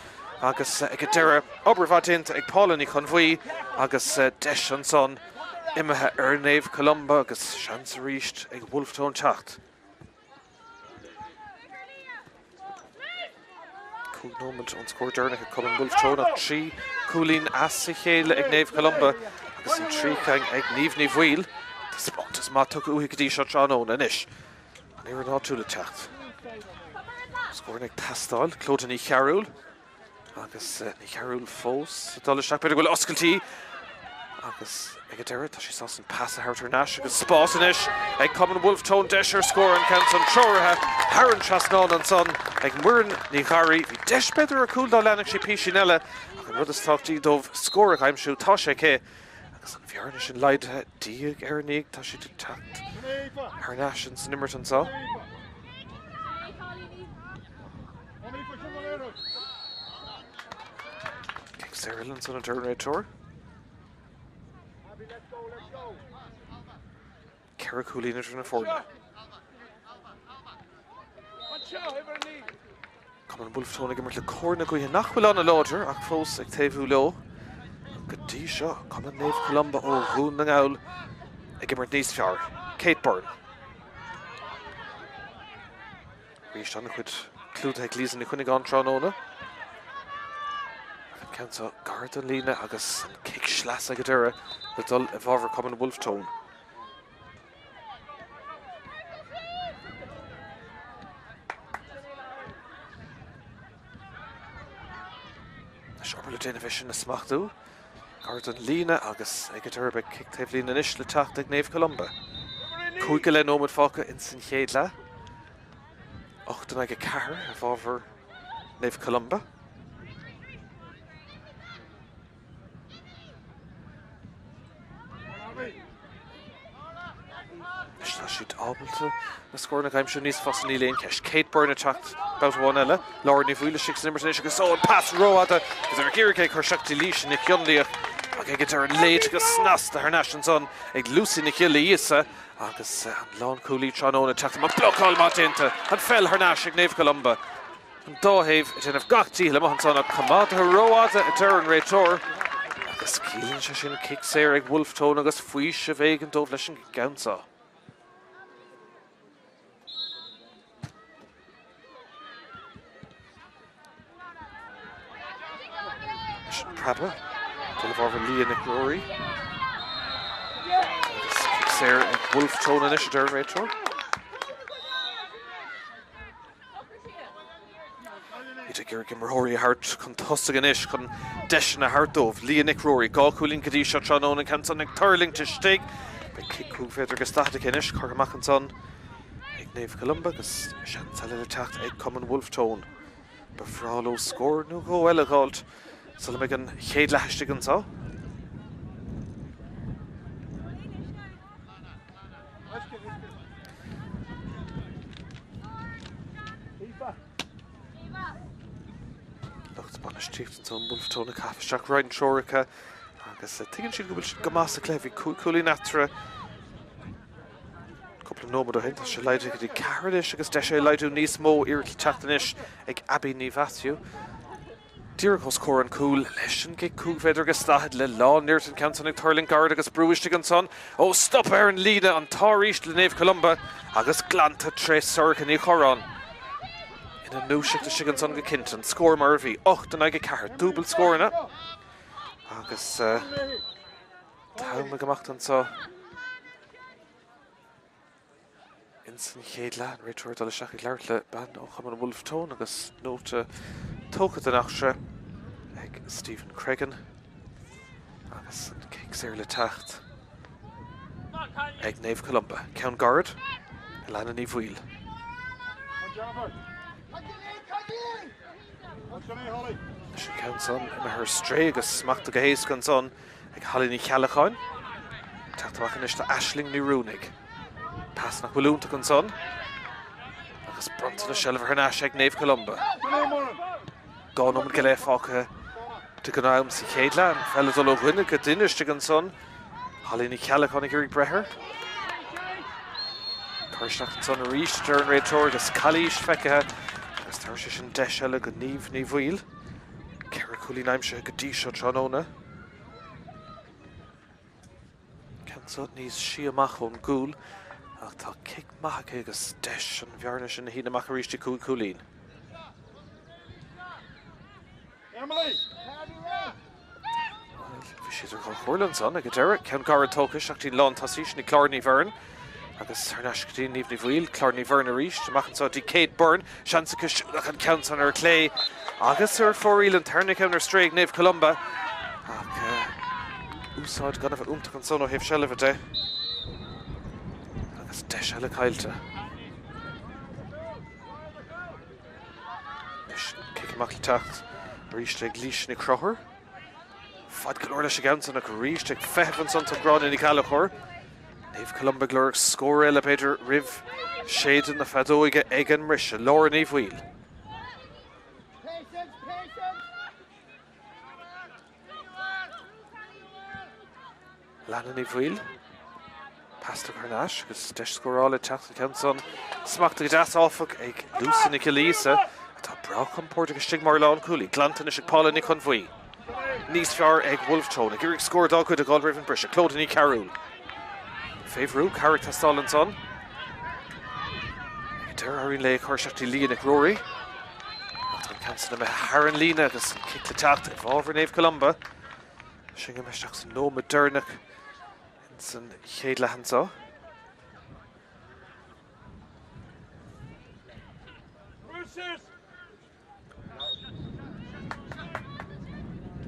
Speaker 1: Agus Egatera, Obervatint, Eg Paulani Convoy, Agus Desh and Son, Imha Naomh Columba, Agus Chance Rish, Eg Wolfe Tone Chacht. Cool moment on score journey Colin Wolfe Tone at 3 Coolin Asichéile ag Naomh Columba agus an 3 cang ag Naomh Bhuil Spórt is má tucha uhi gotí seo tránón inis an éireann áitiúil le teacht scoring ag Tastáil Clóda ní chearúil agus ní chearúil fós dul isteach beidir bhfuil oscailtí agus ag a deire tá sí sás an pass a háirtar náis agus Spórt inis ag Common Wolfe Tone deisir score an cant an troirithe Haran Trasnán an son ag muireann ní charí bhí deis beidir a cúil dá leanach sí píisineile ach an rud is táchtaí dómh scóra aimsú tá sé cé agus an bhearna sin leidthe díag ar níag tá sí tacht ar náis an snimmert an sá. Kicks there Ilan son a turn tour. Cara Coolina trying to afford it. Common Wolfe Tone again with the corner going nachhfuil on a lodger ach fós ag taobhú leo. Gotí seo Common Naomh Columba ó hún na ngáil ag immert níos fearr. Kate Byrne. Ríist anna chuid clúta ag lísan na chuine gan tránóna. Cansa Garden Lena agus an kick schlas ag a deire le dul a bhábhar Common Wolfe Tone. Obair le déanamh sin na smachtú. Garden Lena agus ag a deire be kick taobh Lena inis le teacht ag Naomh Columba. Cúige le nómad fáca in san chéadla. 8 ag a ceathair a bhábhar Naomh Columba. Tá siad ábalta na scór na gaimsú níos fas ní léon ceis. Kate Byrne teacht about one eile. Laura ní bhuaile six nimmer inis agus ó an pass roáda gus ar ggéirigh chu seachtaí líis Nick Yonliach ag ag ar an léid agus snasta ar náis son ag Lucy Nichill íosa agus an lán cúlí tránóna teachta má blocáil má dénta an fell ar náis ag Naomh Columba. An dóthaobh déanamh gachtaí le maithan son a comáda roáda a deir an réitor agus cílann sé sin kick séir ag Wolfe Tone agus fuis a bhéig an dómh leis an gceansa. Pradwa, full of over Lee and Nick Rory. Kicks there and Wolfe Tone initiative retro. Ita Gergim Rory hart contustig an ish con desh na hart of Lee and Nick Rory. Gall cooling Kadisha Tranon and Canson Nick Turling to stake. But kick cool feather gestatic in ish, Cargamachanson. Ig Naomh Columba, gus Chantal attacked Ig Common Wolfe Tone. But Frollo scored no go well called. So let me get chéad leistigh an sá. Locht Spanish Chiefs and son Wolfe Tone Caffestrack Ryan Chorica. Agus tuigeann siad go bhfuil siad go más a cléimhí cúlí natra. Couple of nómad ó hin tá sé leidú go dtí ceathair leis agus de sé leidú níos mó iaril teachtanis ag Abby ní Bhaisiú. Dúrachos cór an cúil leis an gig cúg féidir agus staid le lá níirt an Canton ag Turling Guard agus brúiste an son. Ó stop ar an lína an táríist le Naomh Columba agus glanta tres sorcha ní chorán. In a núisiach de sigan son go cintan, scór mar bhí 8 ag a ceathair, dúbal scórna. agus táime gemacht an so insan Chéadleáin réiteoir dul seach leir le ban ó chaman Wolfe tón agus nóta tógad an achse ag Stephen Cregan agus an céic séir le tacht ag Naomh Columba ceann guard leanna ní bhuiil sin ceann son imime thar stré agus smacht go hééis gan son ag Halíní Ceannais teachtamach an iste Aisling ní Rúnig Pas nach bhfuilúnta gan son agus bronta na seilbh ar náis ag Naomh Columba gánom go le fácha tu go Naomh sa Chéadleáin fellas ó ghuine go duineiste gan son Halíní Ceannais ag Iarraidh Brethir chuirseach an son a ríist ar an réiteoir agus cailíos feicithe agus tar sé sin deise le go níomh ní bhuiil ceithre cúlí naimse go dtí seo tróna so níos si amach ón gúil ach tá cic maithacha agus deis an bhearna sin na hína amach a ríiste cúlín. Bhí siad ar chomórlan son ag deire ceann gar tóchas ach tí lán tasís ní chlár ní bhern agus ar neis go dtí níomh ní bhuiil chlár ní bhern a ríist amachchan so dtí Kate Byrne seansachas ach an ceann son ar clé agus ar fóríl an tarna ceann ar stréig Naomh Columba ach úsáid gan bheith únta an son ó héobh seilbh de agus de seile caiilte. Leis cic amach le teacht ríiste ag líis na crothair. Fad go leir leis a gan san ach ríiste ag feitheamh an son grán in Ceannais. Naomh Columba glóir scóir eile beidir ribh séidean na fadóige ag an mrise leir ní bhuiil. Leanna ní bhuiil Pasta Ceannais agus deis scórála teachta ceann son smachta go deas áfach ag lúsan na Cilíosa atá brach an Pórta go stig mar lán cúlaí glantain is ag Pála ní chun bhuí. Níos fearr ag Wolfe tón ag Iarraidh scóir dá chuid a gáil roimh an brise Clódaní Carúil. Féhrú Carrick Tastáil an son. Deir airíonn le chuirseachtaí líon ag Rory. Tá an ceann na Haran lína agus an cic le teacht ag bhábhar Naomh Columba. Sin go meisteach san Naomh Dernach san Chéadleáin so.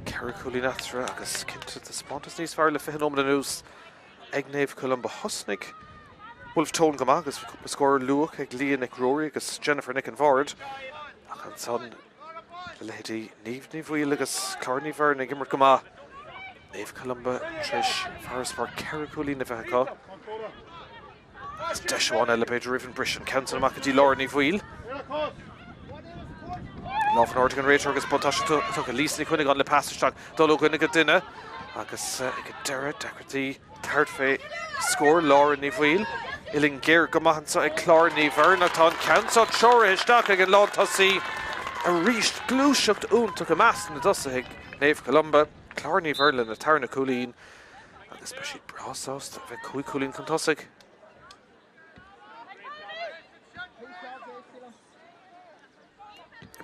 Speaker 1: Ceithre cúlí natra agus cinnte de Spórt níos fearr le fiche ómna nús ag Naomh Columba hosnig. Wolfe tón go agus bhí scóir luach ag líon ag Rory agus Jennifer Nick an Bhard ach an son le léidí níomh ní bhuiil agus clár ní bhern ag immar go maith. Naomh Columba treis fearras mar ceithre cúlí na bheithá. Is deisháin eile beidir roimh an brise an ceann amach go dtí leir ní bhuiil. Náomh an ordaigh an réiteoir agus buntáiste tu go líosna chuinnig an le pastaisteach dul ó gcuinnig go duine agus ag go deire dechartaí tart fé scóir leir ní bhuiil. Iling géir go maithan so ag clár ní bhern atá an ceann so teoir isteach ag an lán tosaí a ríist glúiseacht únta go measc na dosa ag Naomh Columba. Clár ní bhern le na tarna cúlín agus ba siad brasásta bheith cúig cúlín chun tosaigh.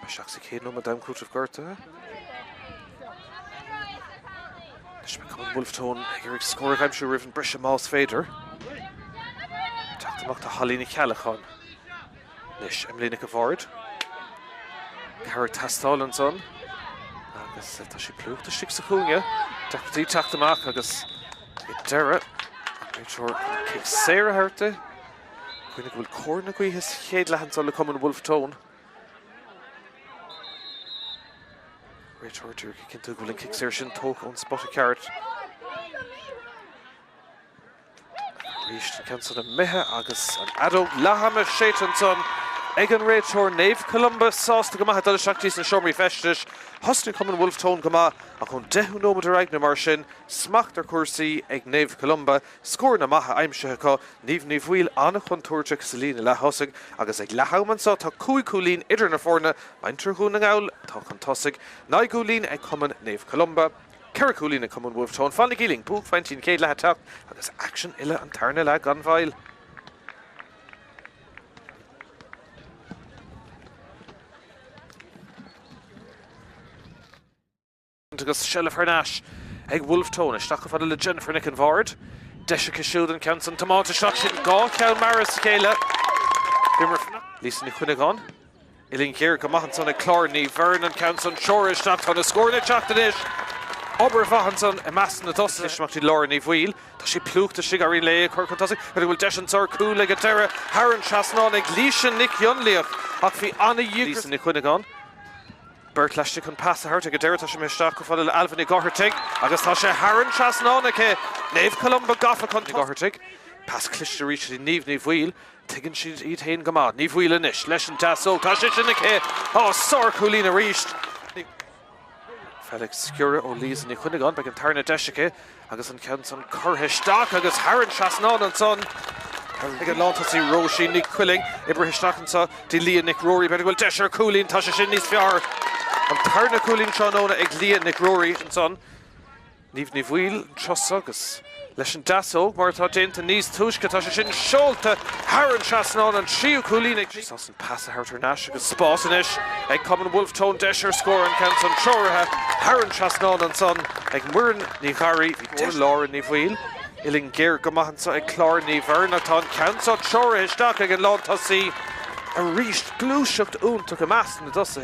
Speaker 1: Seach sa chéad nó a dam cúirt gorta. Leis me cum Wolfe tón ag Iarraidh scóir aimsiú roimh an brise más féidir. Teachtamach tá Halíní Ceannais leis Emlína go Bhard. Carrick Tastáil an son. Agus tá sí plúchta stig sa chúne. Dechartaí teachtamach agus i deire. Réiteoir cic séir a thirte. Chuinnig bhfuil cór na gcuithes Chéadleáin so le cumann Wolfe tón. Réiteoir dúir cinnte bhfuil an cic séir sin tóg ón spot a ceart. Ríist ceann son a mithe agus an adó leathamach séit an son ag an réiteoir Naomh Columba sásta go maithe dul seachtaí san seomraí festais. Hosna cumann Wolfe tón go maith a chun 10 nóiméad ar na mar sin smacht ar cuasaí ag Naomh Columba scóir na maithe aimsethe níomh ní bhuiil anna chun tuairteach sa lína le thosaigh agus ag leathamhan so tá cúig cúlín idir na fórna maintar chuún na ngáil tá chun tosaigh ná cúlín ag cumann Naomh Columba. Ceithre cúlín ag cumann Wolfe tón fanna gíling búg 20 céad le teacht agus action ile an tarna le gan bhail. Agus seilbh ar náis ag Wolfe Tone, stacha fada le Jennifer Nick and Vard. Desha Kishudan Canson, Tomonta Shochin, Gaw Cow Maris Kayla. Lisa Niquinigon. Ilin Kier Gamahanson, a Clarny, Vernon Canson, Chorish, not on a score, and Chattanish. Ober Vahanson, a mass in the dust, Machty Lauren Eve Wheel. Does she pluke the Shigari Lay, Kirkantossi, but it will Deshan Sir, Cool, Legatera, Haran Chasnon, a Gleishan Nick Yunliach, Akfi Anna Lisa Niquinigon. Bert Lashtik can pass her to Gadera Tasha Mishtak for the Alvini Gohertig. August Tasha Haran Chasnonake, Naomh Columba Goffa Conti Gohertig. Pass Cluiche to reach the Naomh Wheel. Tiggin she'd eat Hain Gamad. Naomh Wheel and Ish. Leshan Tasso. Tashishinake. Oh, Sor Coolina reached. Felix Skura O'Lees and Niquinigon. Back in Tarna Deshike. August and Council Corhishtak. August Haran Chasnon and son. Again, Lawn to see Roshi, Nick Quilling, Ibrahim Stockton, Delia, Nick Rory, but it will Desher, Coolin, Tasha Shinnis Fiar, and Tarna Coolin, Shonona, Eglia, Nick Rory, and son. Niv Wheel, Trussugus, Leshan Dasso, Martha Dent, and Nies Tushka, Tasha Shin, Sholta, Haran Chasnon, and Shiu Coolin, Sauce and Pass a Herter Nash, Spotinish, a common Wolfe Tone, Desher, Score, and Canson, Chorha, Haran Chasnon, and son, Egg Murin, Nihari, Laura, Niv Wheel. Ilin Gear Gamahansa a Clarny Vernaton Canso Chorish Dak again Lawn to see a reached glue shucked took a mass in the dust.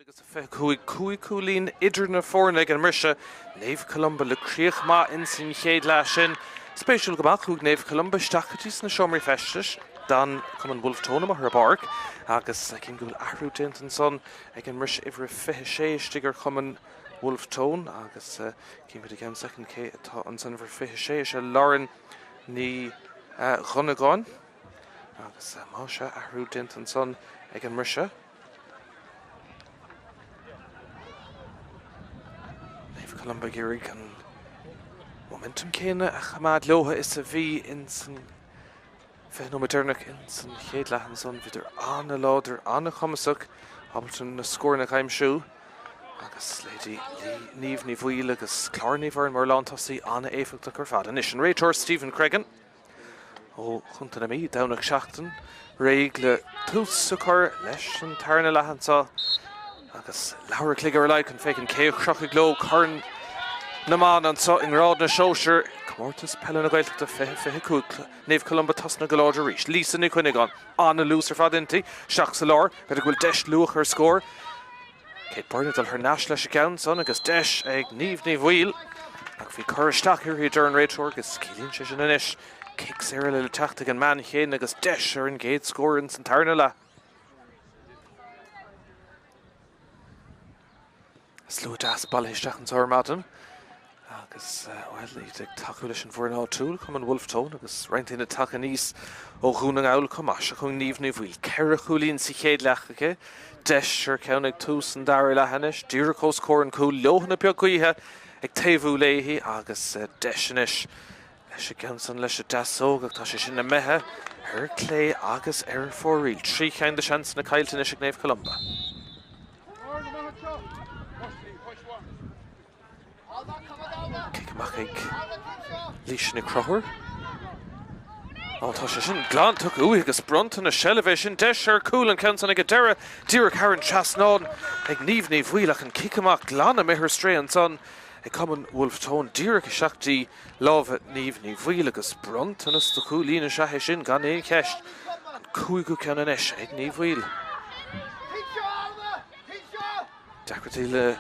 Speaker 1: agus cúig cúlín idir na fórna an mrise Naomh Columba le críoch má in sin chéad le sin. Spéisiúil goach chuig Naomh Columba stachtatís na seomraí festis dan cuman Wolfe tóna ar bark agus cin gúil ahrú dintan son ag an mrise ifre fiche séiste gur cuman Wolfe tón agus cin bit again second cé atá an san ifre fiche séiste Luain ní runnagáin agus má se ahrú dintan son ag an mrise. Columba Gearig an momentum céine a chamad leotha is a bhí in san fenomadernach in san chéad leathan son vidir anna láidir anna chumasach Hamilton na scór na chaimsú agus léidí Naomh ní bhuiil agus clárníomhar mar lántasaí anna éifeachta gur fad. Anis an réiteoir Stephen Cregan ó chunta na mí dánach seachtain réig le tús sa chur leis an tarna leathansá agus leabhar cligar le chun fécinn céh crocha gló chun na man an so in rád na Sóisir Comórtas Peile na Gaeltachta fiche cúig Naomh Columba tasna go láidir rís. Lísa ní chuineán anna lús ar fad intí seach sa lár beidir bhfuil deis luach ar scór. Kate Burnett ar neis leis a ceann son agus deis ag Naomh ní bhuiil ach bhí chur isteach ar dúr an réiteoir agus cílíonn sé sin inis kicks ar le teachta an man chéin agus deis ar an géad scór in san tarna le. Slú das ball isteach an soirmadan agus well ag taú leis an bhór an túúil chum an Wolfe tón agus reintína Ceannais ó dhúna áil chumas a chun Naomh ní bhuiil ceir a chulíonn sa chéad lechacha deis ar ceannig tús an dair lehanis dúra cós cór an cúil leohanna beag cuithe ag taobhú léithí agus deisanis leis a ceansan leis a dasóg ag tá sé sin na methe ar clé agus ar fóríl trí cheann de seans na cailtain is ag Naomh Columba. Kickach ag líis na crothir. Tá sé sin glán tuch uí agus brunta na sellbhéis sin deis ar cúil an ceansan ag deire díreach Chairn Ceannais ag Naomh ní bhuiil an kickach glána mé ar stré an son ag cuman Wolfe tón díreach seachtaí lábh Naomh ní bhuiil agus brunta na sta cúlína sethe sin gan éon ceist an cúigú ceann inis ag Naomh bhuiil. Deacratí le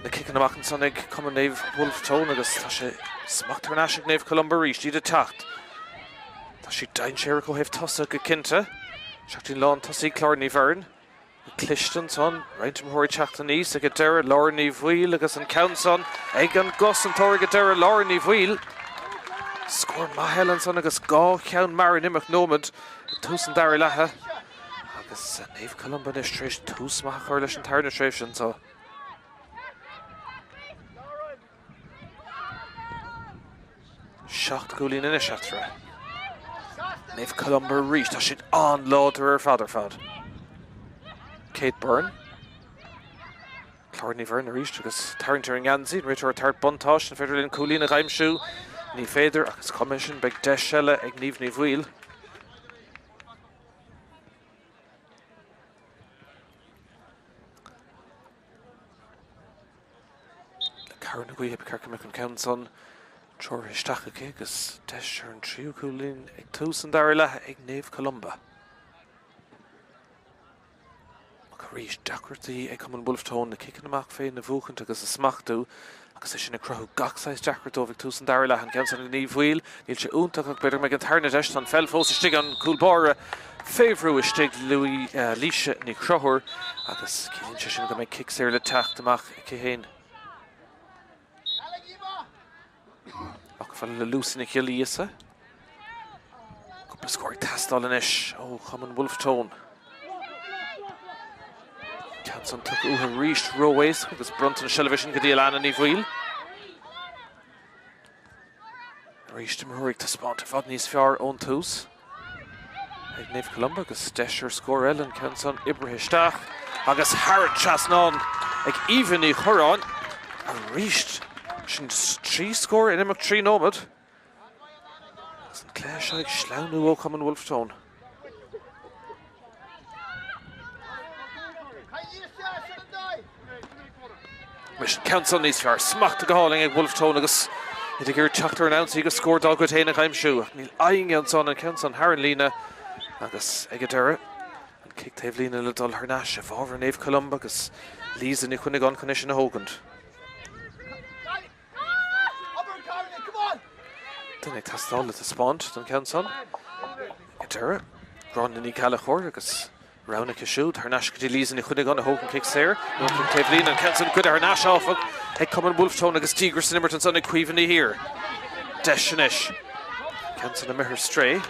Speaker 1: na kickan amach an son ag cuman Naomh Wolfe tón agus tá sé smachtar an ag Naomh Columba rís díad a tacht. Tá sí dain séir go héh tosa go cinnte seachtaí lán tosaí clárníomhar Cluiche son reintimthirí Ceannais ag deire Luain ní bhuiil agus an ceann son ag an gos an tóir go deire Luain ní bhuiil scór Míchéal an son agus gá ceann mar nimach nómad tús an dair lethe agus Naomh Columba is tréis tús maith chuir leis an tarna tréis sin so seacht gúlín ina seachtra. Naomh Columba rís tá siad an láidir ar fad. Kate Byrne clárníomhar na rís agus tarntar an ghansaí réiteoir tart buntáis an féidirlíonn cúlín a ghaimsú ní féidir agus commission beag deis seile ag Naomh ní bhuiil. Le Chairn na gcuithe cearcamach an ceann son Tror isteach agus deis ar an tríú cúlín ag tús an dair lethe ag Naomh Columba. Rís deacrataí ag cuman Wolfe tón na kickan amach féin na bhuachant agus a smachtú agus é sin na crothú gachsáis deacratómh ag tús an dair lethe an ceann san Naomh bhuiil níl sé úntaach ag beidir me an tarna deis an fellfós istigh an cúlbáire féhrú istigh líise ní crothir agus cíonn sé sin go méid kick séir le teacht amach céhéin. Fan le lúsin na chialíasa. Cúpla scóir testáil inis ó chuman Wolfe tón. Ceann tuch utha rís róéis agus brunta na sellbhéis go dtí leanna ní bhuiil. Rís timthúraigh tá spáint ar fad níos fearr ón tús. Ag Naomh Columba agus deis ar scór eile an ceann ibre isteach agus Ráth Chairn ag omhan í chorráin a rís sin trí scór in imach trí nómad. Agus an Cluiche ag sleanú ó cuman Wolfe tón. Mis ceann níos fearr smachta go háling ag Wolfe tón agus idir gur teachtar an ansaí go scór dá go téanana chaimsú. Níl aing an son an ceann Haran lína agus ag deire an Kick Tavelina le dul Harnash of over Naomh Columba agus Lisa ni chunnig on condition a Hogand. Then I test all at the Spórt, don't count son. Get Ron ni Calachor agus Round a shoot, Harnash could Lisa ni chunnig on a Hogan kicks there. No Kick Tavelina and Kenson good Harnash off. Hey, coming Wolfe Tone agus Tigris and Immerton son and Queeveny here. Deshinish. Kenson a Meher Stray.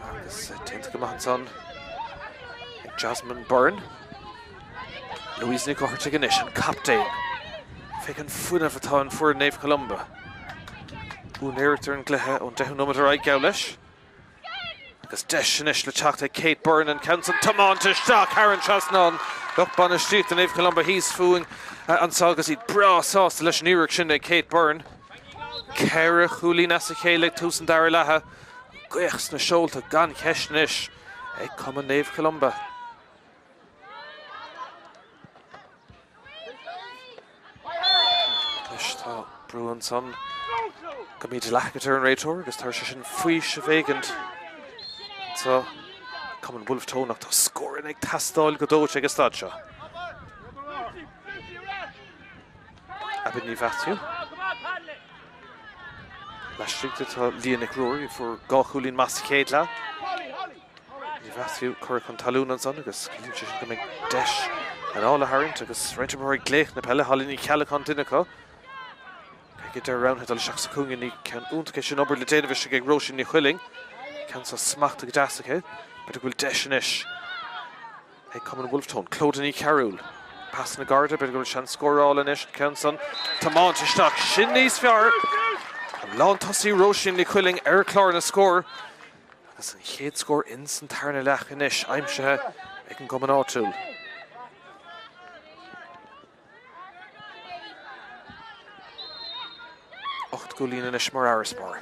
Speaker 1: Agus Tent come on son. Jasmine Byrne. Louise Nico Hortiganish, captain. Faken Funa for town for Naomh Columba. Unerter and Cluiche on Dehunometer I Gaelish. Agus Deshinish le Tráchtaire Kate Byrne and Kenson Tamon to Shock Karen Chasnon. Look on the street the Naomh Columba he's fooing and Sagas he'd bra sauce the Lish Niruk Shinde Kate Byrne. Kara Huli Nasakele Tusen Darilaha. Gwechs na Sholta Gan Keshnish. A common Naomh Columba. Tá Bruin son Gamid Lachater and Raytor agus tar sin fuish vacant. So common Wolfe Tone to score in ag tastal godóch agus stadsha. Abini Vathu. Lashtricted to Leonic Rory for Gachulin Massacadla. Vathu Coracon Talun and son agus Cluiche coming Desh and all the Harrint agus Rentamori Gleich na Peile Hallini Calicon Dinico. Get there around the Shaksakung and he can Untkish and Ober Ledenovish again Roshin ni Chwilling. Can so smack the Gadasake, but it will Deshinish. A common Wolfe Tone, Clodini Carol. Passing the Garda, but it will chance score all in ish. Kenson, Tamon to Stock, Shinnies Fjord. And Lawn Tossi Roshin ni Chwilling, Clor in a score. As a head score instant Harnelach in ish. I'm sure it can come an autul. Ocht Gulin in Ishmar Arispar.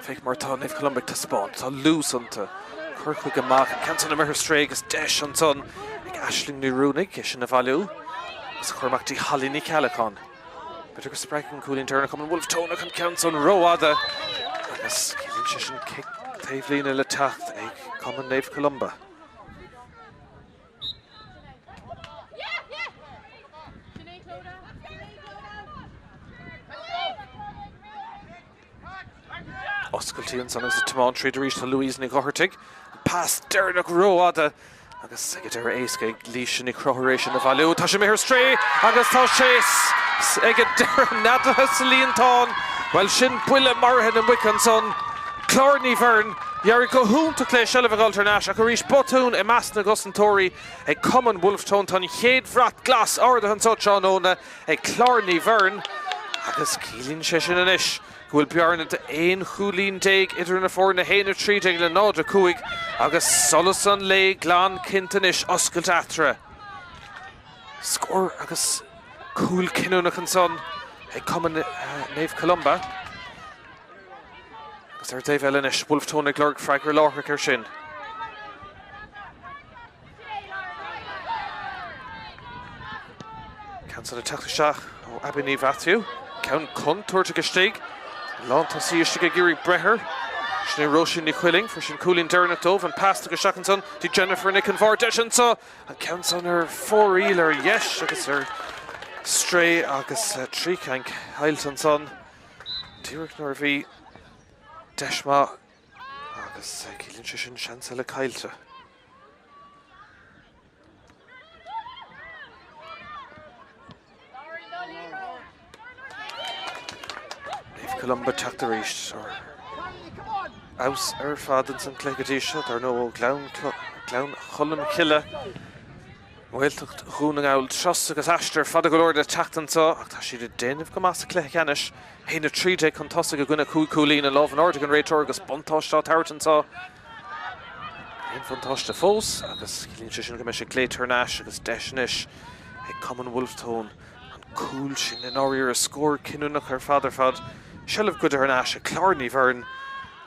Speaker 1: Fake Martin Naomh Columba to Spórt. So loose onto Kirkwick and Mark. Canton Meher Stray is Desh on son. Like Ashling ni Runig, Ish in a value. As Cormac di Hallini Calicon. But it's breaking cooling turn. Coming Wolfe Tone can count on Roada. As Killing Shishin kick Tavelina le Tacht. A common Naomh Columba. Osculty and son is the Tamon trade to reach to Louise Nick O'Hurtig. Pass Derek Roada. Agus Secretary Ace Leash Nick Croheration of Value. Tashimir Stray. Agus Toshis. Eget Derek Nata Celine Ton. Well, Shin Puilla Marhead and Wickinson. Clorny Vern. Yariko Hoon to Clay Shelliver Alternash. Akarish Bottoon. Emasna Gusson Tory. A common Wolfe Tone Ton. Head Vrat Glass. Orda Hansocha Nona. A Clorny Vern. Agus Keeling Shishin and Ish. Will Bjarn into ein Chulín Daig idir na fór na héine trí Daig le náda cuaig agus Solasan le Glán Cintanish Oscailteachtra. Score agus cool Kinunach son a common Naomh Columba. Agus Dave Ellenish Wolfe Tone Glurg Fragger Lorchic sin. Cancel the Tráchtaire o Abini Vathu. Count Contour to Gesteig. Lawn to see Giri Breher. Shin Roshin ni Chwilling for Shin Coolin Derna Dove and pass to Gashackenson to Jennifer Nick and Vordesh and so and counts on her four-reeler. Yes, agus her stray agus Treekank Heilton son. Dirk Norvi Deshma agus Keeling Shishin Chancellor Kailte. Columba Tráchtaire or Aus Fadens and Clegadish or no Clown Column Killa. Gaeltachta Húning Owl Trust agus Ashter Fadagolor de Tachtan so Tashi the Den of Gamasa Cleganish. Haina 3 day Contosig a Guna Coolin and Love and Ordigan Raytor agus Bontosh Tartan so. Ein Fontosh de Fos agus Killing Shishin Gamish Clay Turnash agus Deshnish a common Wolfe Tone and Cool Shin in Orier a score Kinunach her father fad. Shell of good Nash, a Clorny Vern,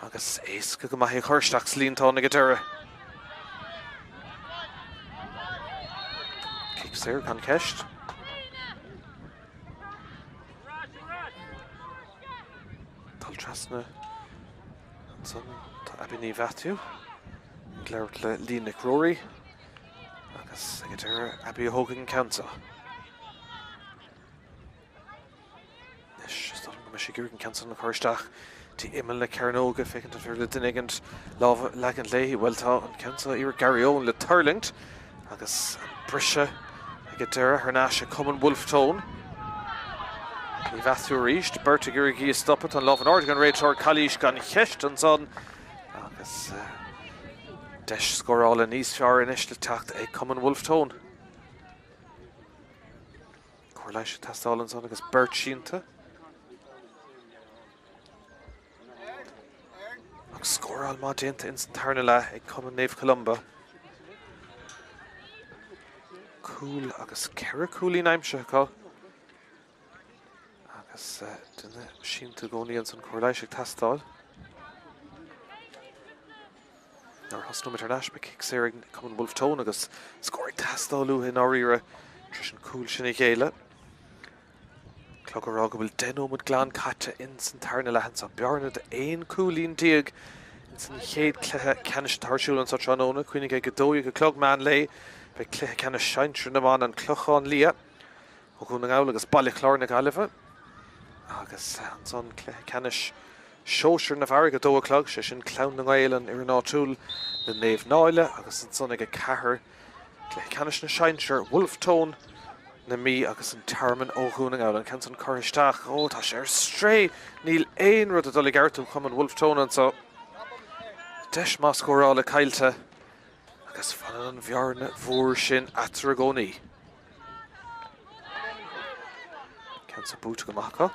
Speaker 1: agus Ace Gugamahi Horstachs lean on a guitar. Kicks there, Concast. Trasna son Abby Naomh Athu Glairt le Línic Rory agus agadir Abby Hogan Cansa Nis stom go Mishi Gurgan Cansa na Corstach Tí imil le Cairnóga fécinn a fir le duigint láh legan léhí bhfuiltá an Cansa ar Gary Owen le Turlingt agus brise agadir Ceannais Common Wolfe tone Naomh Athu ríist Berta Gurigi is stoppet an láh an organ réitor Colíche gan cheist an son agus deis scorála níos fear inis le teacht ag Common Wolfe tone Cluiche testáil an son agus Bert sínta Scoral má déanta in Tarna le ag Common Naomh Columba Cool agus Cera Coolí naimse cá agus duna sínta gcónaí an san Cluiche testáil Nar hasnú Internais be kick sé Common Wolfe tone agus scóir testáilú in áíre tris an cool sin i chéile Clog ará go bhfuil denómad glán caite in san Tarna le han sa bearna de éon coolín diag in san chéad cluiche Ceannais tarsúil an sa tróna cuinig ag godóí go clog man lei be cluiche Ceannais seintre na man an clochán lia ó gún an agus bailile chlár na galibh agus an son cluiche Ceannais Sóisir na bhar go dó clog sé sin clán na Gaelan ar an áitiúil na Naomh náile agus an son ag a cethir cluiche Ceannais na seintre Wolfe tone na mí agus an termman ó gún an Ceannais an choristeach ó tá sé ar stré níl éon rud a dul gartú Common Wolfe tone an so deis má scórála caiilte agus fan an bhearna mhór sin atar a gcónaí Ceannais a bút go macha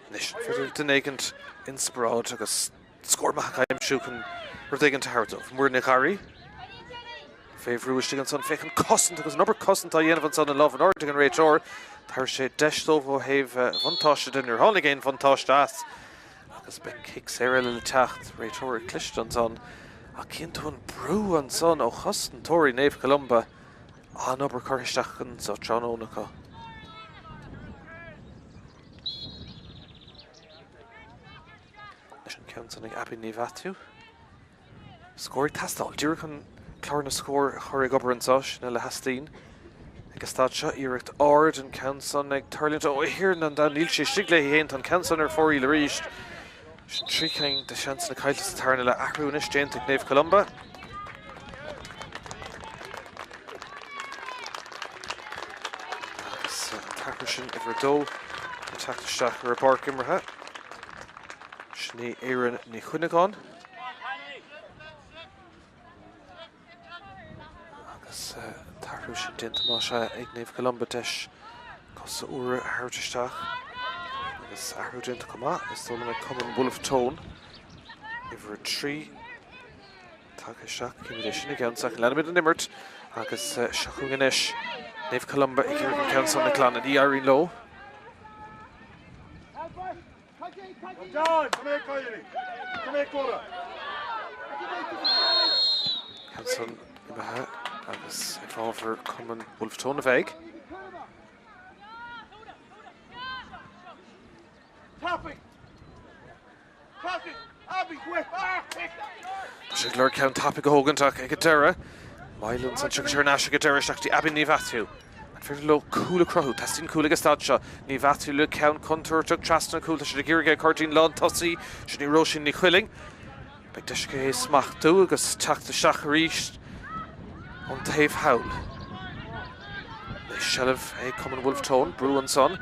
Speaker 1: Nis fidir duigint in Spórt agus scór macha imsú chun rudéigint hartmh muir na garí Féhrúiste an son féchan cosint agus nobar cosint a dhéanamh an son an láh an ordig an réitor tar sé deistómh ó héh vantáiste den ar tháinig éon vantáiste as agus ben kick séire le teacht réitor Cluiche an son a cinnú an brú an son ó chosint tóirí Naomh Columba an obair choristeachchan sa trónacha Leis an ceann ag Abby Naomh Athu scóir testáil dúir chun clár na scór choirigh obair an sáis na le hastín agus tá seo iirecht ard an Canson ag tarlint ó hiarn an da níl sé sigla héint an Canson ar fórí le ríist sin tríchain de seans na caiile sa tarna le ahrúnis déanta ag Naomh Columba agus an tacar sin i bhar dó an teachtasteach ar a bar immerthe Sní éireann ní chuineáin agus tarú sin déanta má se ag Naomh Columba deis cos uair a thuirteisteach agus ahrú déanta comá is tóla me Common Wolfe tone i bhar trí taketeach cin sin i gceann sac lenimid an imirt agus seachú inis Naomh Columba ag ar an ceann san na clan í airín lo Canson i bethe agus i bháfar Common Wolfe tone a bheith sé leir ceann tapig go hóganach ag deire Mailen san Ceannais go deire seachtí Abby Naomh Athu Fir lo coolla crothú, tastín coolla gastad seo Naomh Athu le ceann contúirteach trasna coolla sé ggéirge cordín lán tosaí sin ní roisin ní chuiling Beag deis go é smachtú agus teachta seach ríist an taobh hawl Leis seilimh é Common Wolfe tone brú an son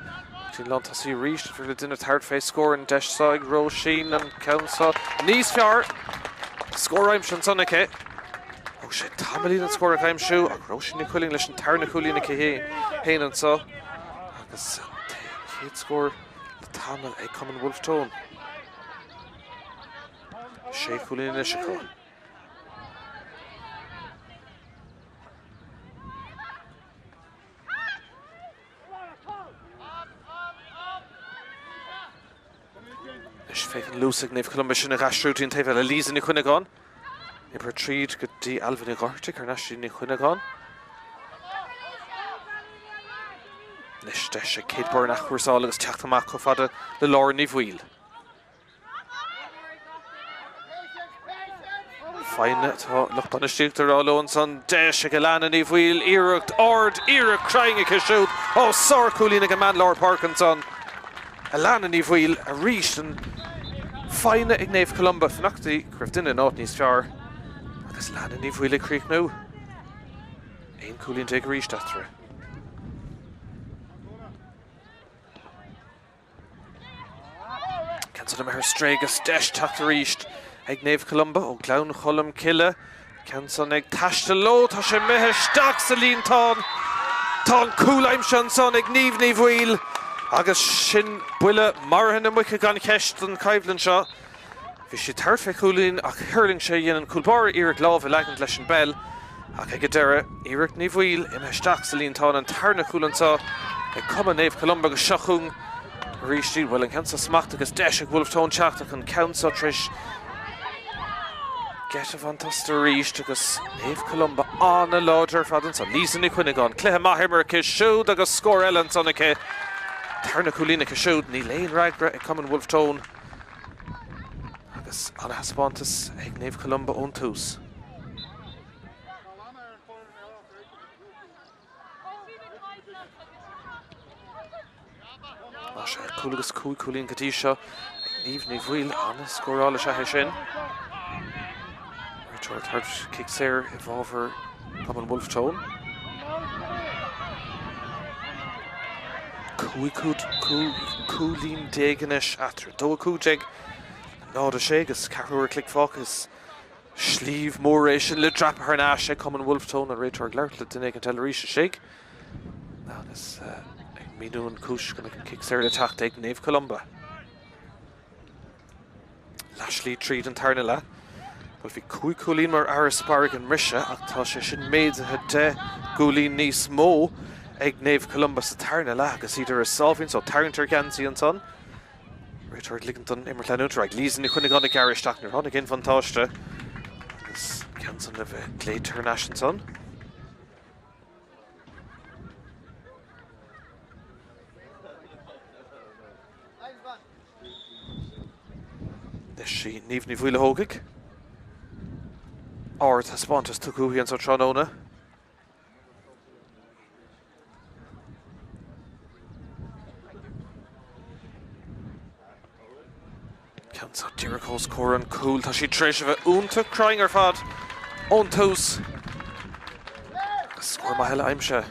Speaker 1: Tín lán tosaí ríist fir le duine third face scór an deissáig roisin an ceannsá níos fear scóráim sin sonnacha ó sé tamlín an scóir a caiimsú ag roisin ní chuiling leis an tarna chuilína héin an sa agus chéad scór le tamil ag Common Wolfe tone sé chuilína se có Leis féchan lúsach Naomh Columba sin a gasrútín taobh le lísan i chuineáin I bhar tríd go dtí alban i gharrtaigh ar naistín i chuineáin Leis deis sé céad bar nach chuirsáil agus teachtamach go fada le lár ní bhhuiil Fine, look on the street there all on son Desh a Galan and if wheel Eric Ord Eric crying a shoot. Oh sir Coolin a man Lord Parkinson. Alan and if wheel a reach and fine ag Naomh Columba Fnachti Criftin and Otney's Jar. Agus Lan and if wheel a creek now. Ain't Coolin take a reach that through. Cancel them her Stragus Desh tucked reached. Ag Naomh Columba, ó Gláin Cholam Kille, Canson ag Tashta Lo, tá sé mehe Stach sa lín tán Cúlaim sean son ag Naomh Wheel, agus sin buile marhan na muiche gan ceist an caiblan seo. Bhí sé tarfe Cúlín ach hurling sé dhéanaan Cúlbar Eric Lámh a leagant leis an bell, ach ag a deire Eric Naomh Wheel imhe Stach sa lín tán an tarna Cúlan seo, ag cuma Naomh Columba go seachung, ríistí bhfuil an cansa smacht agus deis ag Wolfe tón teachtach an cansa tris. Get a fantastic reach agus Naomh Columba on a larger fadan so Lisa ni Quinnigan Clehe Mahimer ke showed agus score Ellen sonike Tarna Coolina ke showed ni Lane Ragra a common Wolfe tone agus Anna Haspontus ag Naomh Columba on toos. Asha Coolagus Coolin Katisha Naomh Wheel on a score all a shahishin. Third kicks there, over common Wolfe tone. Coolin Daganish after Do Coojeg. No the Shagus, Carrower click focus. Sleeve Moration, Lit Trap Hernash, common Wolfe tone and Rachel Glertlet to make a Tellerisha shake. Now this Minu and Kush gonna kick there the attack take Naomh Columba. Lashley Treat and Tarnilla. Well, if you Coolin mar Aris Park and Risha, Actasha should made had Coolin Nice Mo, Ag Naomh Columba Satarna Lagas either a solving, so Tráchtaire Gansi and son. Richard Ligginton, Immerlan Utrag, Leeson, the Quinnigan the Garish Dachner, on again Fantasha. This Ganson of Clay Turnash and son. This she Naomh Wheel Hogig. Or it's Haspontus to Cooey and Sotranona. Cancer Jericho's core and cool. Tashi Trish of it. Unta crying her fad. On toes. Score Mahela Imsha.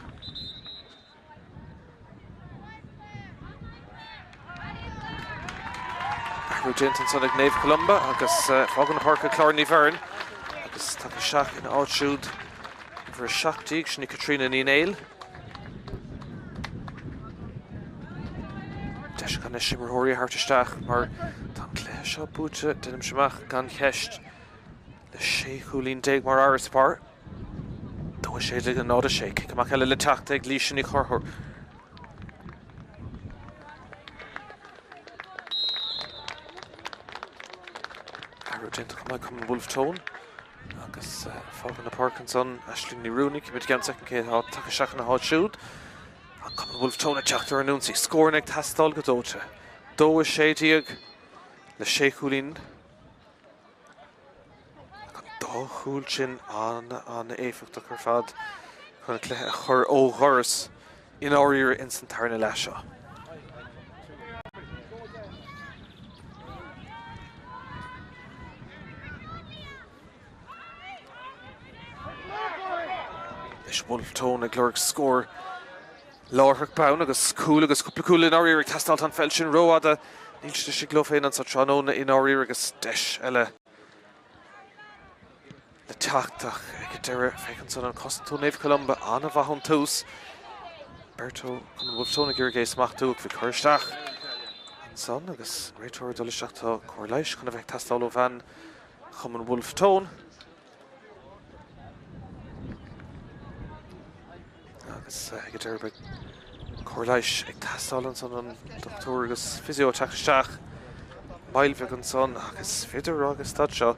Speaker 1: Arugent son of Naomh Columba. I guess Fogan Park of Clarny Vern. Take a shot in outshoot for a shot dig, Shni Katrina Míchéal. Desh gan shimmer hori hartistach, mar Tom Cluiche bootje, Denim Shmach gan Cheist. The Sheikh Coolin Dig mar Aris Par. Do a shade like another shake. Come on, le tactic, Leishni Horhor. Arrogant, come on, Wolfe tone. Agus Fogan Parkinson, Ashley Rooney, came again second kid, take a shot in a hot shoot. Common Wolfe tone a Tráchtaire Anunsi, scoring a Tastal Gadocha. Do a Shadiag, Le Sheikh Coolin. Do Hulchin on the Afuk to Kerfad. Her O Horse in our ear instant Tarna Lasha. Wolfe tone a glurg score Lorhach Pound agus cool agus couple cool in our ear Tastal tan Felchin Roada Nilch de Shiglofain and Sotranona in our ear agus Desh Ella the Tráchtaire Egadera Fakenson and Costanto Naomh Columba Anna Vahon Toos Berto Wolfe tone a Girgay Smachtuk Vic Hirstach and son agus Rachel Dolishachta Corlish kind of Tastal Van Common Wolfe tone. Guitar by Corliche ag Tastal and son on Doctor agus Physio Tráchtaire Mailvig and son agus Fidir agus Tadshaw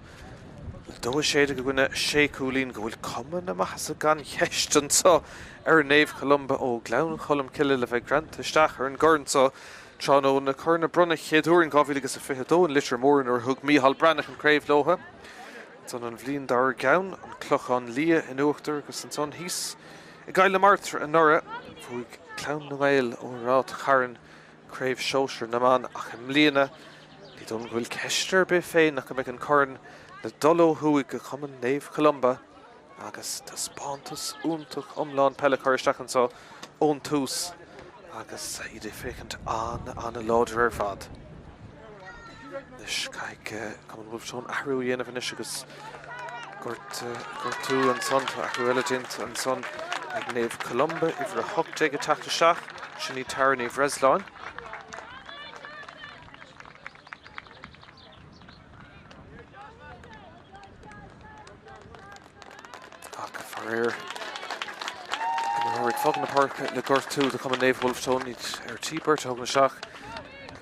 Speaker 1: Do a shade go gwine Sheikh Coolin go will come na mahas gan Cheist and so Naomh Columba ó Gláin Cholam Kille le bheith grant Tráchtaire and Gurn so Trano na Curna Brunna Chéadúr in Govill agus a Fihadó and Litter Morin or Hug Míchéal Brannach and Crave Loha son an bhliain dar gaun an cloch an lia in uachtar agus an son hís I gaile martr an nora fuig clown Noel ó Ráth Chairn craibh Sóisir Naomh ach an mbliana ní don bhfuil ceistir be féin nach go mbeidh an corn le dul ó thuaig go cumann Naomh Columba agus tá spántas úntach omláin Peile choristeach an so ón tús agus iad fécant an a láidir ar fad. Nis caig cumann Wolfe ahrú dhéanamh inis agus gurt tú an son ahrú eile dint an son ag Naomh Columba ifar a hocht Gaeltachta seach sin í tar Naomh Drisleáin. Ach farir Rig fogan na park le gurt tú de cumann Naomh Wolfe níd ar tíbert thug na seach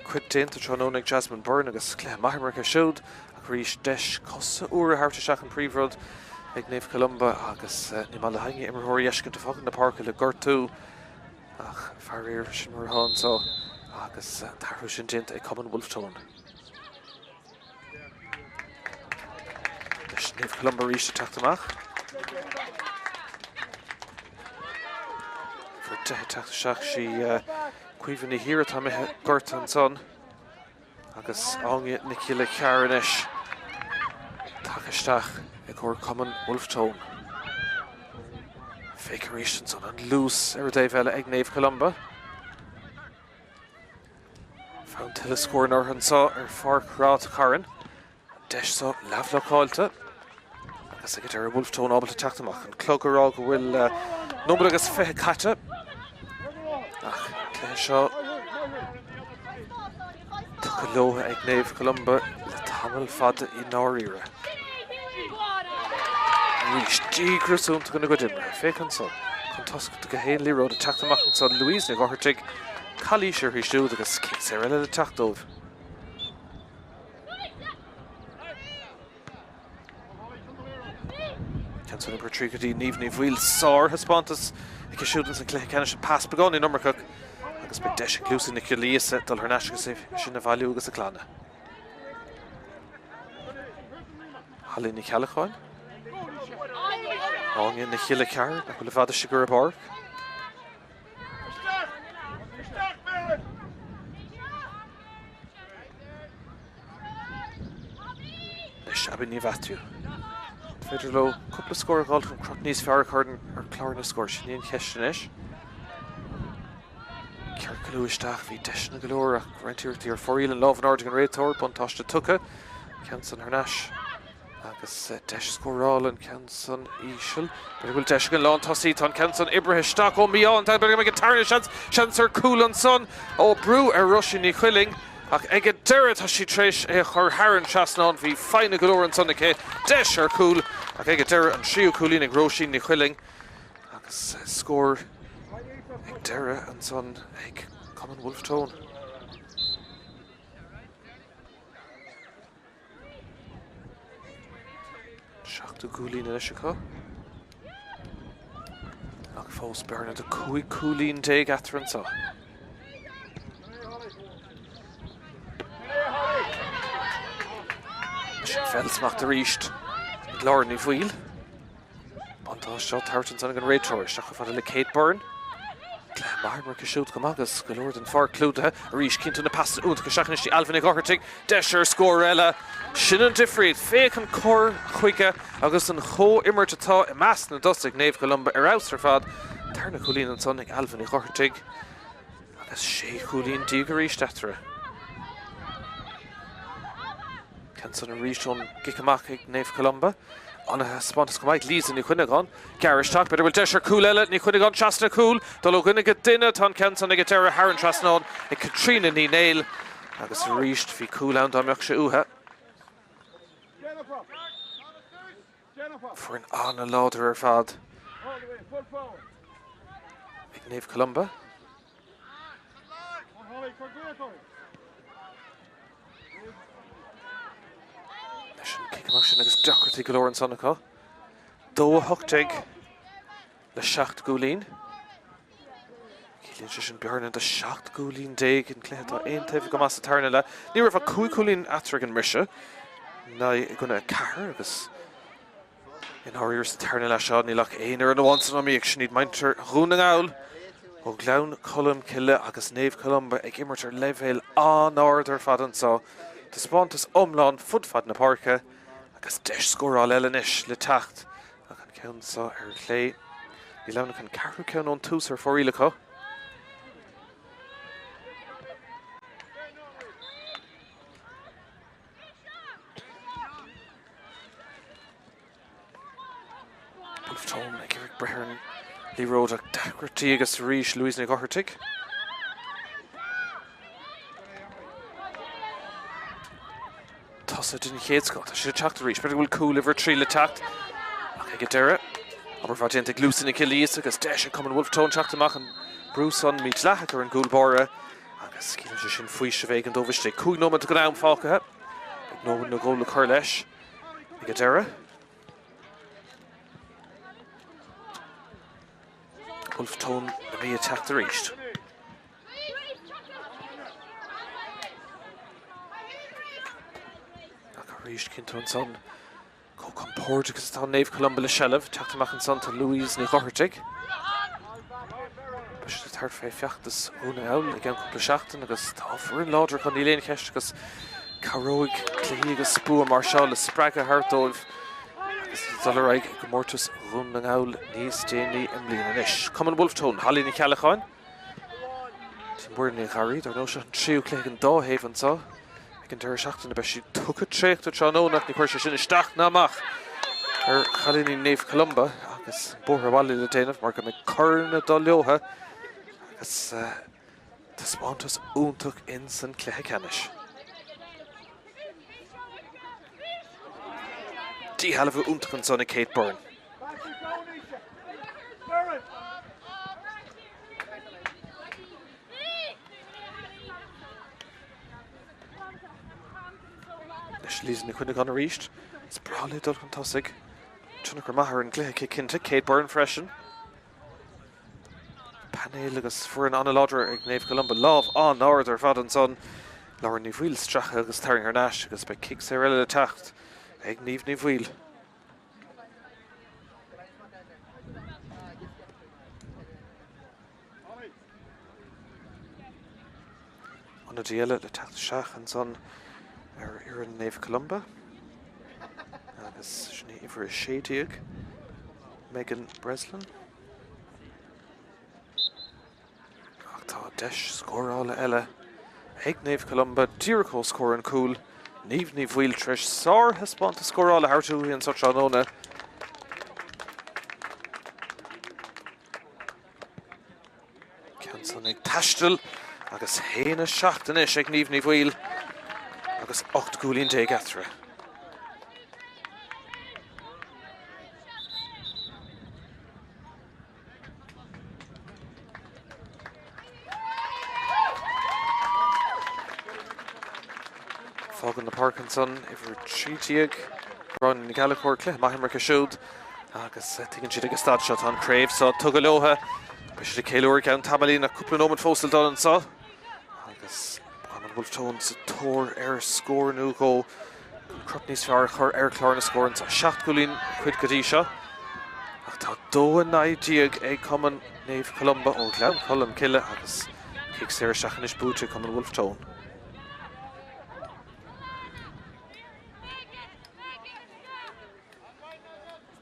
Speaker 1: cuid déanta trónónig Jasmine Byrne agus clé maithmarcha siúd ach rís deis cosa uair a thart seach an príomhrod ag Naomh Columba agus ní má le hainge imreoir eiscint a fogan na park le gurt tú ach farir sin mar hán so agus tarú sin déanta ag cumann Wolfe Leis Naomh Columba rís a teachtamach for teachta seach sí cuiomhann í híre tá mithe gurt an son agus áinge Míchéal Ceannais tachisteach ag chur cumann Wolfe féicearíis an son an lús ar déobh eile ag Naomh Columba fán tuile scóir nar an sá ar farc Ráth Chairn deis so leabhleáilte agus ag ar Wolfe ábalta teachtamach an clog ará go bhfuil nómad agus fithe caite ach clé seo tu go leotha ag Naomh Columba le tamil fada I náiríre. Rís dígrasúnta go na go dimre féchan son chun tosca go héon líród a teachtamach an son Luain ag orthaigh Colíise hí siúd agus cés ar eile le teachtómh. Son an Trígadí níomh bhfuil sár haspántas ag siúdan san clé ceanna sin pas beagán I nummarcach agus be deis clúsa na cialíosa dul ar neisce sin na bhailiú agus a chlána. Halí na cealachaáin áinge na Míchéal Cearn nach bhfuil fada sigur a barc. Leis abin ní bheitú. Féidir le cúpla scóir gáil chun crop níos fearr chuirn ar chláir na scóir sin íon cheistin is. Ceir Cluisteach bhí deis na go leor ach rointíochtaí ar foríil an lámh an ard an réiteoir buntáiste tucha ceann san Ceannais agus deis scóráil an ceann san Míchéal. Beidir bhfuil deis an lán tosaí tá ceann san Ibrithe Isteach ó Míchéal tá beidh go tarna seans ar cúil an son ó brú ar Rusin í chuiling ach ag deire tá sí tréis é chur Haran seasnán bhí fáinne go leor an son ché deis ar cúil ach ag deire an tríú cúlín ag Róisín ní chuiling agus scór ag deire an son ag cumann Wolfe seachtú cúlín in isisio ach fós bearna de cúig cúlín déag atar an so. Felsmacht a ríist glár ní bhuiil bantá seo tartan san an réiteoir seach fada le Kate Byrne clé maithmarcha siúd go agus go leor an far clúdathe a ríist cinnta na pasta únta go seachnas tí alfannig orthaigh deis ar scóir eile sin an difriad féach an cór chuige agus an cho immert atá I meas na dosig Naomh Columba ar aus ar fad tarna cúlín an son ag alfannig orthaigh agus sé cúlín díg a ríist etere. Son an ríisiún gicamach ag Naomh Columba an spántas go maith líos ní chuineáin Gaeltachta beidir bhfuil deis ar cúil eile ní chuineáin seasna cúil dul ó gcuine go duine tá ceann san ag deire Haran trasnán ag Catriona ní néil agus ríist bhí cúil an dámbeach sé uthe. Fuair an a láidir ar fad ag Naomh Columba. Sin agus deachirtaí go leor an sonnacha. Dó a hochtaigh le 7 gúlín. Cílíonn sin bearna de 7 gúlín déag an clétá aon taobh go más a tarna le. Ní raibh a 2 gúlín atrag an mise. Na I gcuine cahar agus in Harriers Tarna Lashad Nilak Ainer and once on me need Minter Runaowl O Glown Column Kille agus Naomh Columba ag immerter level an order fadan so the Spontus Umlawn Footfad na Parka agus desh score all Elenish le tacht I can count so her clay Ilan can carry count on two sir for Ilako Wolfe Tone ag Eric Brehern Lee Road ag Dacratí agus Ríis Louise na Gohartig Tossa didn't hate Scott. I should have checked the reach, but it will cool over three attacked. Okay, get there. Aber Vagente Glusen Achilles, agus Dash coming Wolfe Tone checked to machen. Bruce on Míchéal and Gulbora. Agus Skills sin Fuish Veg and Dovish. Cool moment to go down Falca. No one no goal to Carlesh. Get there. Wolfe Tone may attack the reached. Ríist Kinton son go Comórtas agus tá Naomh Columba le Shelf teachta machchan son to Louise na Gohartig Bus the third fé feachtas Naomh again couple seachtain agus tá furin láidir chun Níléon cheist agus Caróig Cluiche agus Spú Marshall le Spraga Hartdolf agus Dularaig Comórtas Naomh níos déanaí im bliana inis Cumann Wolfe Tone Hallí na Ceannais Tí buir na Gharí dar nó se an tríú Cluiche an dáhéhan so Can tear shacht in the best. Took a trick to Chano, not the question. In Stach Naomh. Chalini Naomh Columba. Agus Bóthar Wally the Dainaf. Mark McCurn Dolioha. Agus the Spontus Untuk Inson Ceannais. D Halavu Untuk Sonny Kate Byrne. Leasin na Quinnig on a reached. It's probably done fantastic. Tunnachar Maher and Cluiche kick into Kate Byrne freshen. Peile agus for an analoger ag Naomh Columba love on order fadan son. Lauren Nivuil stracha agus tearing her nash agus by kick Cyril le tacht ag Nivuil. On a deal le tacht shach and son. Here in Naomh Columba. Agus Sinead for a Shadiag. Megan Breslin. Tá Desh score all Ella. Ag Naomh Columba. Dirico score and cool. Nivuil Trish. Sar has spawned to score all Hartu and such Anona. Canson ag Tashtil. Agus Haina Shachten ish ag Nivuil. Agus 8 gúlín dé gathra. Fog in the Parkinson, if we're treatig, run in the Galacor, Cluiche, Mahimmer Cashud, agus taking she take a start shot on Crave, so Tugaloha, Bishop Kailor count Tabalin, a couple of moments Fossil done and so. Agus Wolfe Tone Tor score nu go Crupney's far Clarna score and Shacht Gulin quid Gadisha. Tá dó an Diag ag common Naomh Columba ó Glown Column Kille agus kick Sarah Shachanish Búte common Wolfe Tone.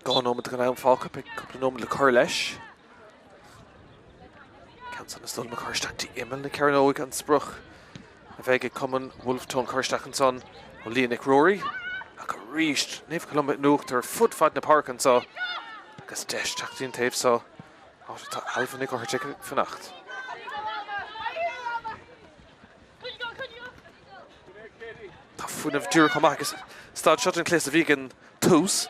Speaker 1: Gone on with the Naomh Falca pick couple of nomen le Carlesh. Canson is done McCarstack to Emil na Caranoig and Spruch. Vega common Wolfe Tone Carstack and son Leonic Rory. Ag reached Naomh Columba nucht her footfad na park and so agus Desh tactin tape so out of Alpha Nick or her ticket for nacht. Tá fun of Dura come agus start shot in place of vegan toes.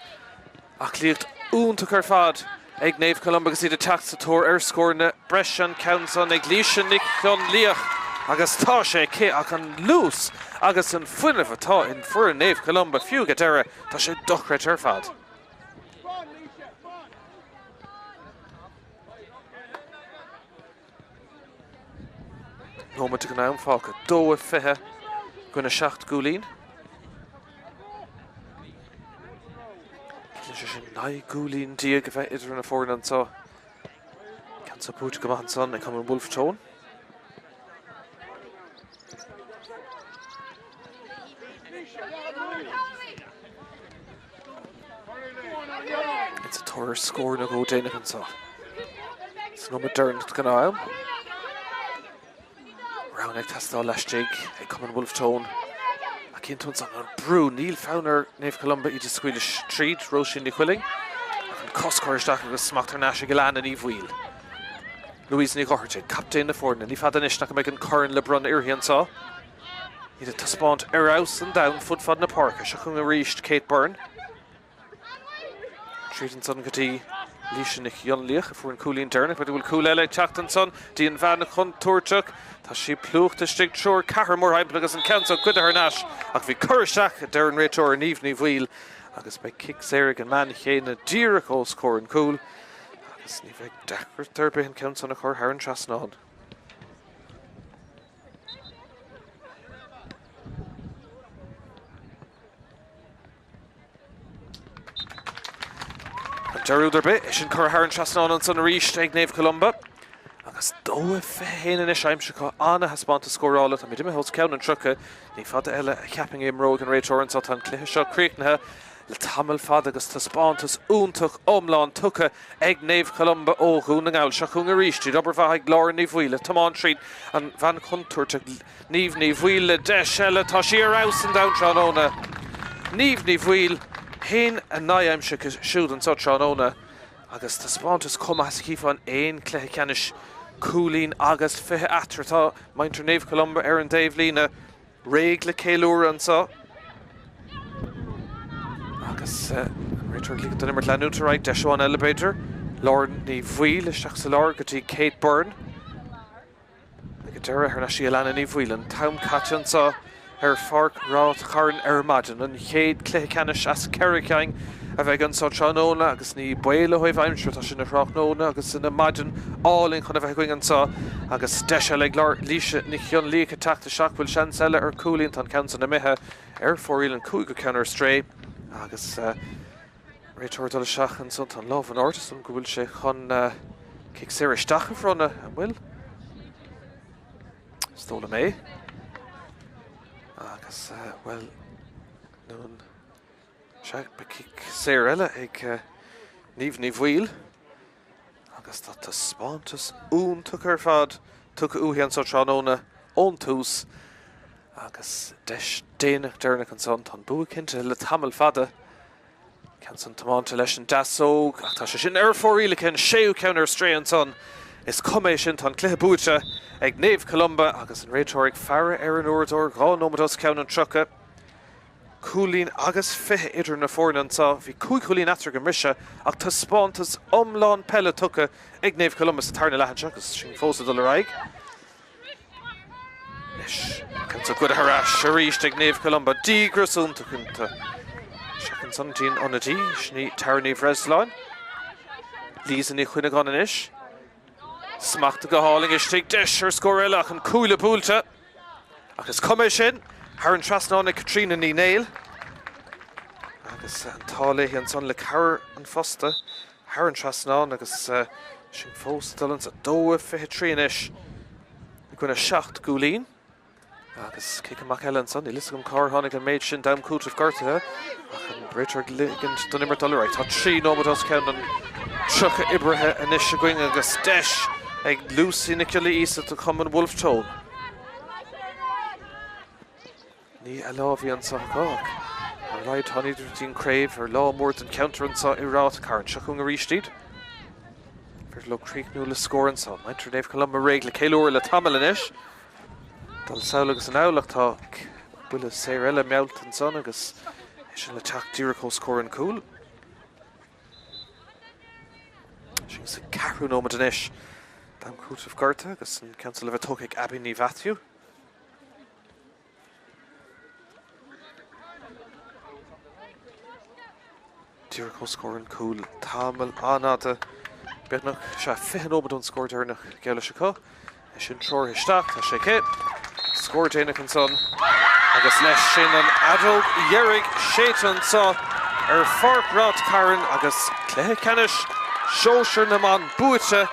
Speaker 1: Ach licht to her fad. Ag Naomh Columba agus the tax to tour score na Brescian Council ag Líisio Nick on Leach. Agus tá sé cé ach an lús agus an fuineh atá in fur Naomh Columba fiú go deire tá sé dochreid ar fad. Nóma go Naomh Falca dó a fithe gona 7 gúlín. sin nai gúlín díag a bheith idir na fórna an so. Can sa bút go maith son ag come an Wolfe tone. It's a tour score na go déine an so. It's no modern to Naomh. Round ag testá leistig ag come an Wolfe tone. Cintún san an brú níl fánar Naomh Columba idir scuile tríd Róisín de Chuilling an coscóiristeach agus smachtar náise go lean a níomh bhuail. Luain ní gcóirte, captain na fórna, ní fad anis nach go méid an Chairn le brun iarthaí an sá. Iad a taspáint ar aus an down fud fad na parca, se chun a ríist Kate Byrne. Tríd an son gotí lísin ich Ionliach a fuair an cúlín dernach, but bhfuil cúil eile teacht an son, dí an bhean na chun túirteach. Tá sí plúcht a stig trúr cahar mór heimpla agus an canso cuid ar nás ach bhí curisteach a deir an réiteoir an níomh ní bhuail agus bei kick éirigh an man chéna díreach ó scór an cúil agus ní bheith dechar tuirbe an canso na chur an trasnáin. An deirúdar bit is sin chur an trasnáin an son a ríist ag Naomh Columba. Agus dó féin is aimseá anna haspáanta scórála a mí dimime hos ceann an trucha ní fada eile a ceaping éimróg an réiteoir an tá an cluiche seo críochnathe le tamil fada agus taspáantas úntach omláin tucha ag Naomh Columba ó gún na ngáil se chun a ríist iad obair bheith ag glár ní bhuaile Támán tríd an bhean chuntúirte níomh ní bhuaile de eile tá sí ar aus an datránóna níomh ní bhuail hain a naimse siúd an so tránóna agus taspáantas commas cífán éon cluiche ceannis Cúlín agus fithe atratá maintar Naomh Columba ar an Dave lína réig le céúr an sa. Agus réiteoir líka don immer leanútaráid deisúán elevator Lord ní bhuail isteach sa lár gotí Kate Byrne. Ag deire ar na sí leanna ní bhuail an tam catan sa ar farc Ráth Chairn ar maidin an chéad cluiche ceannis as ceiriceáin a bheith an sa tránóna agus ní Peile chuibh aimseir tá sin na Tráchtaire agus in maidin álinn chun a bheith an sa agus deise le glár líise ní chion lícha teachta seach bhfuil sean eile ar cúlín tan cansan na mithe ar fóíil an cúig go ceannar stré agus réiteoir dul seach an son tan lámh an ortas an go bhfuil sé chun cic séir isteach a fronna an bhfuil stóla mé agus well nún seach be cic séir eile ag níomh ní bhuail agus tá taspáantas úntach ar fad tucha uhéan sa tránóna ón tús agus deis déanaach deirnach an son tan bua cinnte le tamil fada cean san Támánta leis an dasóg ach tá sé sin ar fóíle cinn séú ceann ar stré an son is cuméis sin tan cluiche búte ag Naomh Columba agus an réiteoir ag fearre ar an uairteoir gá nómadas ceann an trucha Cúlín agus fithe idir na fórna an sa bhí cúlín atar go mise ach taspáantas omláin Peile tucha ag Naomh Columba sa tarna lehanse agus sin fósa dul raig. Is can sa good harás a ríist ag Naomh Columba dígras úntachanta seachan santín onadí sní tarnaí Drisleáin lísan í chuine gan inis smachta go háling is tí deis ar scór eile ach an cúla búilte agus cuméis sin Har an trasnáin ag Katrina ní Naomh agus an tálaí an son le cabhar an fosta Har an trasnáin agus sin fósta dul an sa dóibh fithe tríanais i gcuine 7 gúlín agus cic amach eile an son í lisagam cá tháinig an méid sin dam cútah gartathe ach an réiteoir ligand don immer dul tá 3 nómadas ceann an trucha ibrithe inis a going agus deis ag lúsí na ceala ísa to come an Wolfe tone. Ní a lábhí an sa gách. An leid tháinig tín craibh ar lámórt an counter an sa I Ráth Chairn se chun a ríistíd. Fyr lo críicnú le scór an sa. Maintar Naomh Columba réig le céúir le tamil inis. Dal saoil agus an álaach tá buile séir eile mealt an son agus sin le teach díreach ó scór an cúil. Sin sa carú nómad inis. Dam cútah garta agus an council of a tóg ag Abby ní bhaithfiú. Díreach ó scór an cúil tamil anáta beadnach se fiche nómad an scór deirnach Gaeltachta có. Sin tror isteach tá sé cé. Scór déanaach an son agus leis sin an adóg dheirigh sétan sa Fork Ráth Chairn agus Cluiche Ceannais Sóisir na man buaite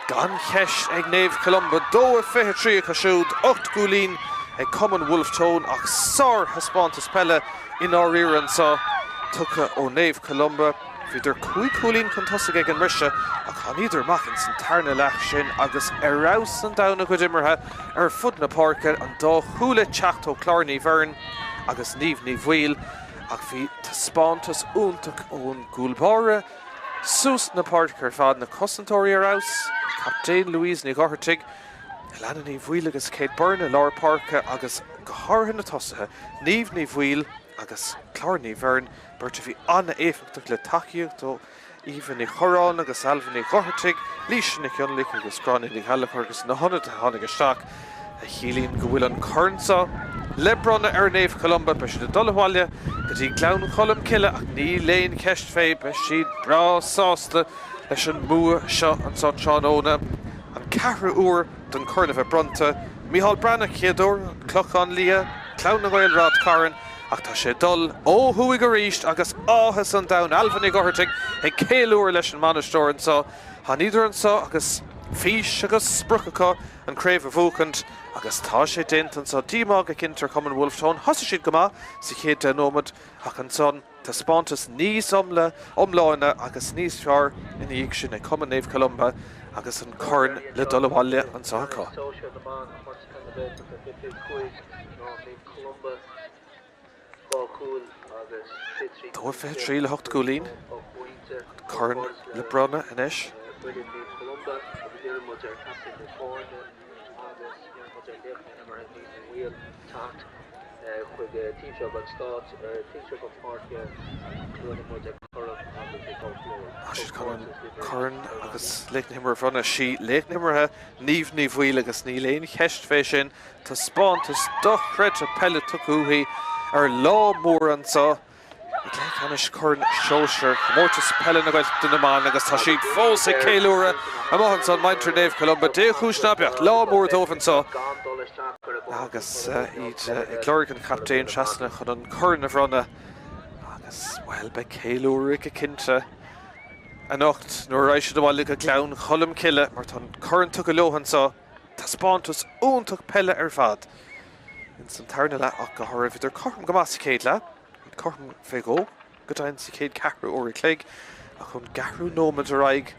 Speaker 1: gan cheist ag Naomh Columba 2-23 casiúd 8 gúlín ag Common Wolfe tón ach sár haspántas Peile in áiríonn sa tucha ó Naomh Columba Viidir 5 gúlín chun tosig ag an rise ach an idir machchan san tarna leach sin agus arás an dana go immerthe fud na páirce an dá chúla teacht ó chlárnaí bhearn agus níomh bhuiil ach bhí taspántas úntach ón gúlbáire sús na páirce fad na cosantóirí arás Captain Louise ní ghartig leanana ní bhuiil agus céad burna lár páirce agus go háirthe na tosathe níomh bhuiil agus chlárnaí bhearn Bert bhí anna éifeachtach le taciúcht ó Íomha ní chorán agus Alva ní ghartig Líise ní cheannlaigh agus Gráinne ní Healach agus na honna a tháinig isteach a chiallaíonn go bhfuil an Cairnsá Lebronna Naomh Columba be siad a dulháile go dtí gleann cholam ciile ach ní léon ceist féin be siad brá sásta leis an mua seo an San Seanóna an 4 uair don Corna bheith bronta Míchéal Brannach chéadúr clochán lia clán na Gael Ráth Chairn ach tá sé dul ó thuaigh go ríist agus áthas an dam Alva ní ghartig ag céalúir leis an manastóir an sa Tá idir an sa agus fís agus spruchacha an craobh a bhúcant agus tá sé déint an sa dímág ag inter Common Wolfe tón thosa siad go maith sa chéad den nómad ach an son taspántas níos omláine agus níos fearr in íag sin ag Common Naomh Columba agus an Cairn le dul bhaile an sacha. Dó fé trí le 8 gúlín Cairn le bronna inis Cairn agus leicnimir bhronna sí leicnimirthe níomh bhuiil agus ní léon cheist fé sin tá spántas dochreid a Peile tucúthaí lá mór an sa Cluiche Ceannais Cairn Sóisir Comórtas Peile na Gaeltachta na man agus tá siad fós ag céalúra a maihan san maintre Naomh Columba déchúisna beacht lá mór dómhan sa agus iad ag glóigh an captéin seasna chun an Cairn a bhronna agus bhfuil be céalúra go cinnte a nocht nuair éis do bhhaile go clán cholam ciile mar tá Cairn tu go leohan sa tá spántas úntach Peile fad in san tarna le ach go háirimh idir corm go más céad le corm fé go dain sa céad 4 uair cléig a chun 4 nómad a raig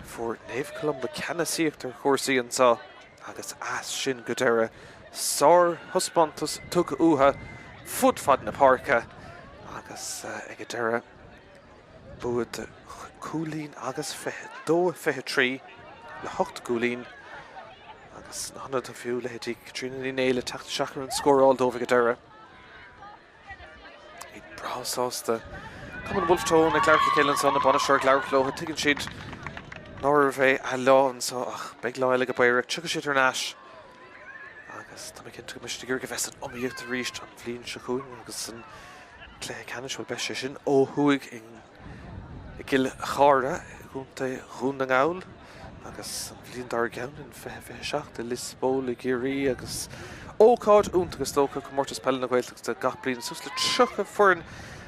Speaker 1: for Naomh Columba ceannaíocht ar chósaí an sa agus as sin go deire sár thuspántas tucha uatha fud fad na páirce agus ag go deire buad cúlín agus fethe 2-23 le 8 gúlín agus na honna a fiú le hetí trína ní néile teachta seachar an scóráil dómha go deire ag brásásta Common Wolfe tón ag leabhar céileann san na banaseir leabharlótha tuigeann siad nóir bheith a láin sa ach beag láile go baireach tugadh siad ar náis agus tá cinnte go miiste gur go bheits an omíocht a ríist an bhliain se chuin agus an Cluiche Ceannais bhfuil beise sin ó thuaigh i gil chára gúnta rún na ngáil agus an bhliain dar geann in fethe seach de Lisbó le géirí agus ócáid úntagus tócha Comórtas Peile na Gaeltachta gach bliain sus le trucha foirn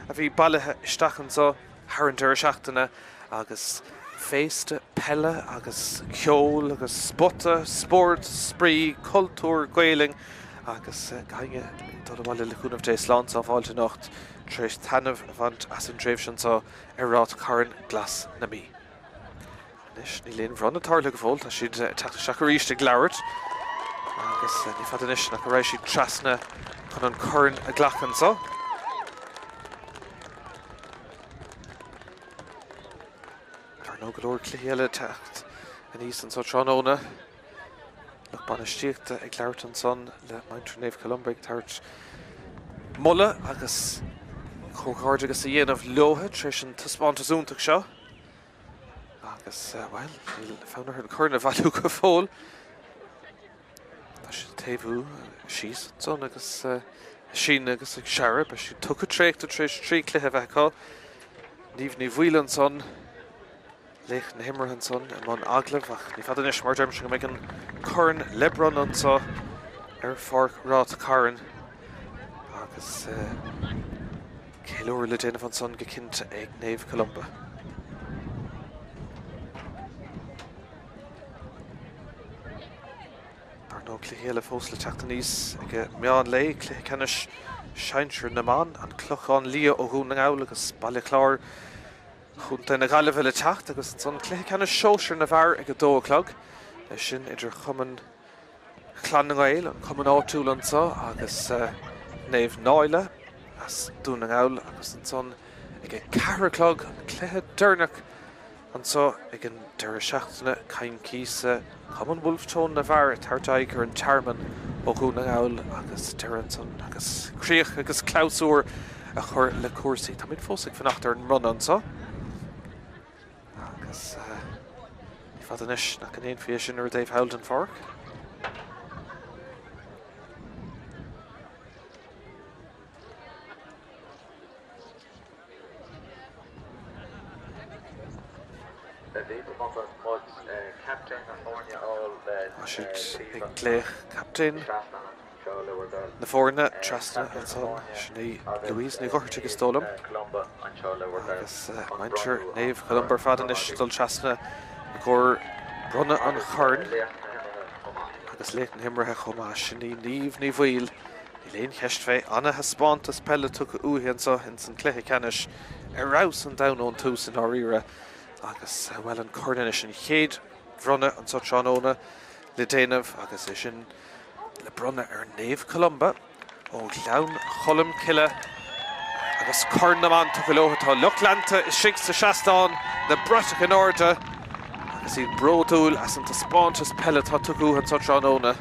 Speaker 1: a bhí bailithe isteachchan sa Harantar seachtainna agus féiste Peile agus ceol agus spotta, spórt, sprí, cultúr, gaeling agus gainge dul bhile le chúnamh dééis lán sa bháilte nocht tréis tanmh bhaint as an dréimh sin sa ar Ráth Chairn glas na mí. Nis ní léon bhronna tarla go bhfuil tá siad teachta seach ar ríiste glabhart agus ní fad inis nach go raibh siad trasna chun an Cairn a ghlachan sa. No go leor cluiche techt in níos an San Seanóna le banistíochta ag leabhart an son le maintre Naomh Columba ag tairt mulla agus chomhcáirde agus a dhéanamh leotha tréis an taspántas úntach seo agus bhfuil fánar an Cairn a bhailú go fóil tá si taobhú síos son agus sin agus ag seara be si tucha tréachta tréis trí cluiche bheitá níomh ní bhuiil an son Leich na himmerhan son an man aglah ach ní fad inis mar derm sin go méid an Cairn lebron an sa ar Fork Ráth Chairn agus Céilúir le déanamh an son go cinnte ag Naomh Columba. Nó Cluiche le fós le Ceannais ag meán lei Cluiche Ceannais Seinsir Naomh an clochán lia ó gún Naomh agus baile chlár chunta na gaileh le techt agus son Cluiche Ceannais Sóisir na bhar ag 2:00 leis sin idir chuman chlan na Gael an chuman áitiúil ansá agus Naomh náile as dún Naomh agus an son ag 4:00 an Cluiche Dúnach ansá ag an deire seachtainna cain císa chuman Wolfe na bhar Tráchtaire an chairman ó gún Naomh agus Tiranson agus Críoch agus Clausúr a chur le cuasaí. Tá mid fósaigh fanachtar an run ansá. Agus ní fad inis nach an éon fí sin ar Dave Howland Park. Siad ag Cluiche captain na fórna Tráchtaire an son sinna Luain ní gcuirte agus tólam agus maintir Naomh Columba fad inis dul Tráchtaire a gur brunna an Chairn agus léitan himrathe chomá sinna Naomh ní bhfuil í léon cheist fé anathe Spórt Peile tu uí ansá in san Cluiche Ceannais rás an daón tús in áíre agus bhfuil an Chairn sin chéad brunna an so tróna le déanamh agus é sin le brunna ar Naomh Columba ó leann cholam ciile agus Chairn Naomh tu go leotha Luchlanta is sig sa seastáin na Breatacha in orda agus iad bródúil as an Spórt Peile tá tuú an so tróna.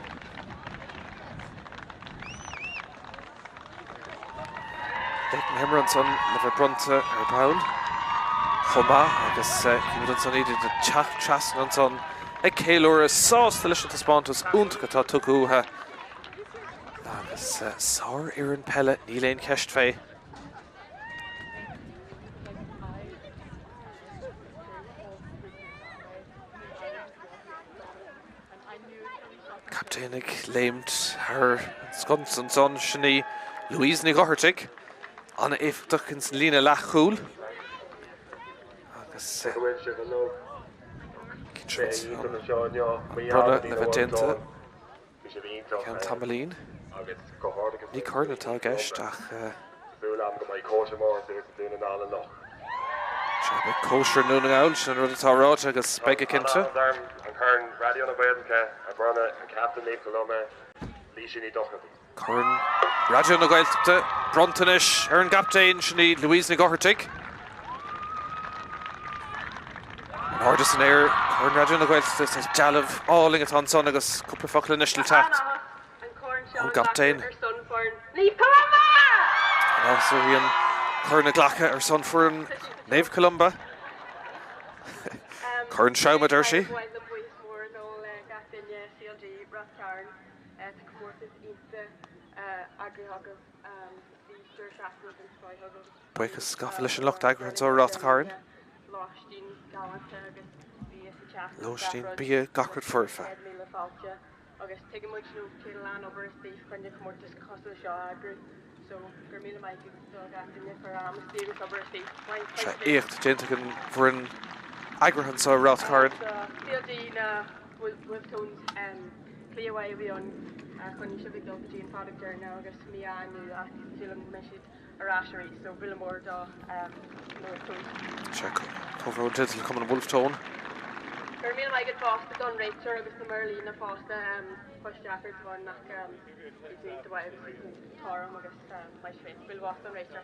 Speaker 1: Leighton Himran son le bheith brunta ar Peil chomá agus cíimiid an son iad de Tráchtaire an son ag céilúir sásta leis an Spórt úntacha tá tuúthe agus sáir ar an Peile ní léon ceist fé. Captainig léimt ar sconsa an son sinna Luain ní gcuirteach anna éifteach in san lína leachúil agus brother le bheith déanta ceann tamlín ní Chairn atá gceist ach se cóisiir nó Naomh sin rud atá ráid agus beige cinnte Chairn radio na Gaeltachta brontanis ar an captain sinna Luain ní gcuirteach Hardest in air, Chairn radio na Gaeltachta is dealamh áling atá an son agus cúpla focail initial tacht an captain and also hí an Chairn na Ghlacha ar son for an Naomh Columba Chairn Seama der sí
Speaker 2: Ráth Chairn Comórtas
Speaker 1: Buchas scafa leis an lucht agra an so Ráth Chairn Lóistín bí gacrad furfa
Speaker 2: agus tuige muid nó Míchéal over a stíh chuine Comórtas cosú seo agru so gur míle maiid go gatainine for stígus over a stíh
Speaker 1: se écht déanta an bhar an agrahan so Ráth Chairn
Speaker 2: CLG na Wolfe Cluiche bhí an chuní se bhí dultí an fád dearna agus míanú ach sílam meisiid aráisiirí so bhfuil mór dá
Speaker 1: se cóhróid titil cum an Wolfe
Speaker 2: Gur míle maiid fásta don réitir agus na Merlí na fásta Jackard bhain nach dé do bhaid tám agus mai fé bhfuil bhásta an réitir.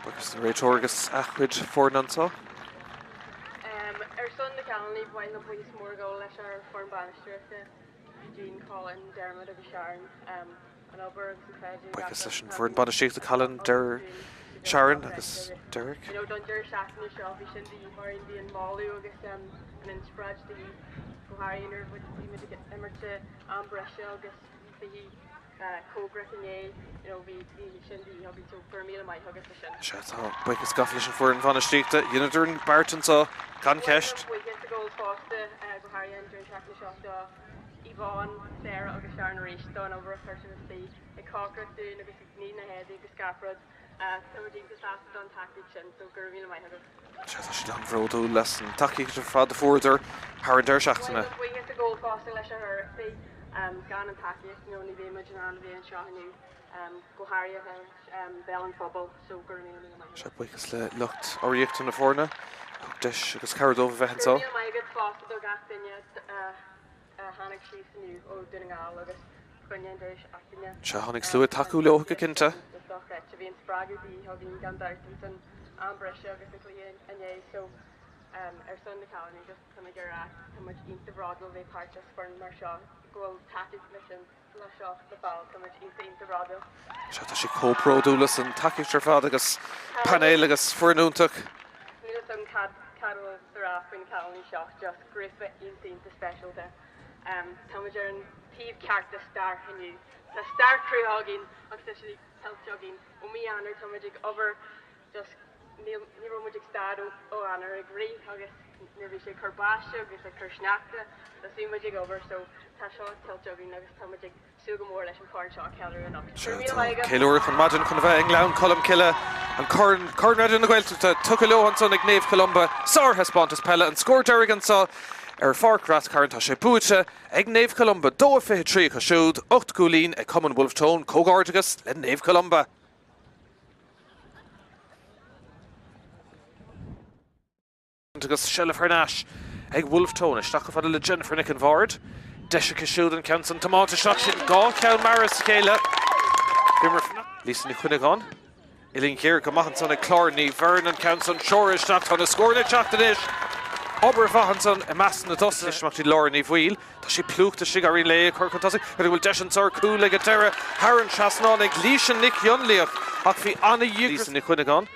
Speaker 1: Buchas an réitir agus achhuid fórna ansá
Speaker 2: son na Ceannais bhain na buis mór go leis ar form banisteirte Jean Colin Dermot agus Sharon an obair agus féidir
Speaker 1: Buchas leis an fórn banisteirte Colin der Sharon agus Derek
Speaker 2: don deir seaachna seo bhí sin dí marín bhí an máú agus an inspraid dí gohaíonar bud bhí immerte an breise agus bhí cógrachané bhí sin dí habí tú per míle maiid agus sin.
Speaker 1: Se tá buchas scafa leis an fórn banisteirte dionadidir an Barton sa gan ceist
Speaker 2: Buchas a ggóil fásta gohaíonn deir seaachna seo Yvonne, Sarah agus Sharon rééis don over a person of the cockroach doing agus ní na head agus scaprod Somebody just asked on tactics and so Gurmina might have
Speaker 1: She done Frodo lesson. Taki to fad the forwarder. Harren der Shachtana.
Speaker 2: We get the goal cost unless you're say Gan and Taki, you know, the image and the Shahanu, go Harry Bell and Bubble, so Gurmina might.
Speaker 1: Shep Wickes looked Oriect in the forna. Dish was carried over Vehenso.
Speaker 2: Gurmina might get fast the gas in yet. Hanik she's new, oh, doing all of it.
Speaker 1: Shahanik slew a taku lo kinta.
Speaker 2: Being spraggy, having gone down and Brescia, Cluiche, and so our son the colony just kind of get how much eat the broad will they purchase for Marshall. Go tactic mission, flush off the ball, how much eat the broad.
Speaker 1: Shata she co-pro doulas and tactic Trafadagus, Panelagus for noon took.
Speaker 2: Some cattle the raft when colony shot, just great bit eat the special there. Tamager and Steve character star in you. The star crew hogging, especially health jogging. We honor Tamagic over just Nero Magic Star or honor agree. I guess never say Kerbasha, I guess a Kershnakta, the same Magic over. So Tasha health jogging, I guess Tamagic Sugamore, Lesh and Corn Shaw, Keller and up.
Speaker 1: Kaylor can imagine conveying Loun, Column Killa, and Corn Red in the Gaeltachta took a low on Sonic Naomh Columba, Sar has Pontus Peile and scored Derrigan saw. Fork Ráth Chairn Buaite, ag Naomh Columba, dó fé trí cosúd, 8 gúlín ag Common Wolfe tone, Comórtas le Naomh Columba. Agus Shella Fernash, ag Wolfe tone, stach of le Jennifer Nick and Vard, Desha cosúd and Canson, Tomáta Shin, Gá Ceann Maris Céile, Lisa Nicuinagon, Ilín Gear, Gamahanson, ag Clární, Vernon Canson, Shorish, Tráchtaire, scored it, Tráchtaire. Ober Vahanson a mass na dos smachti Lauren Naomh wheel ta she plucht the shigarin lay Corcontasi but it will deshin sir cool like a terra Harren Chasnon ag Leishan Nick Yonliach ach fi Anna Yigris in Nicuinagon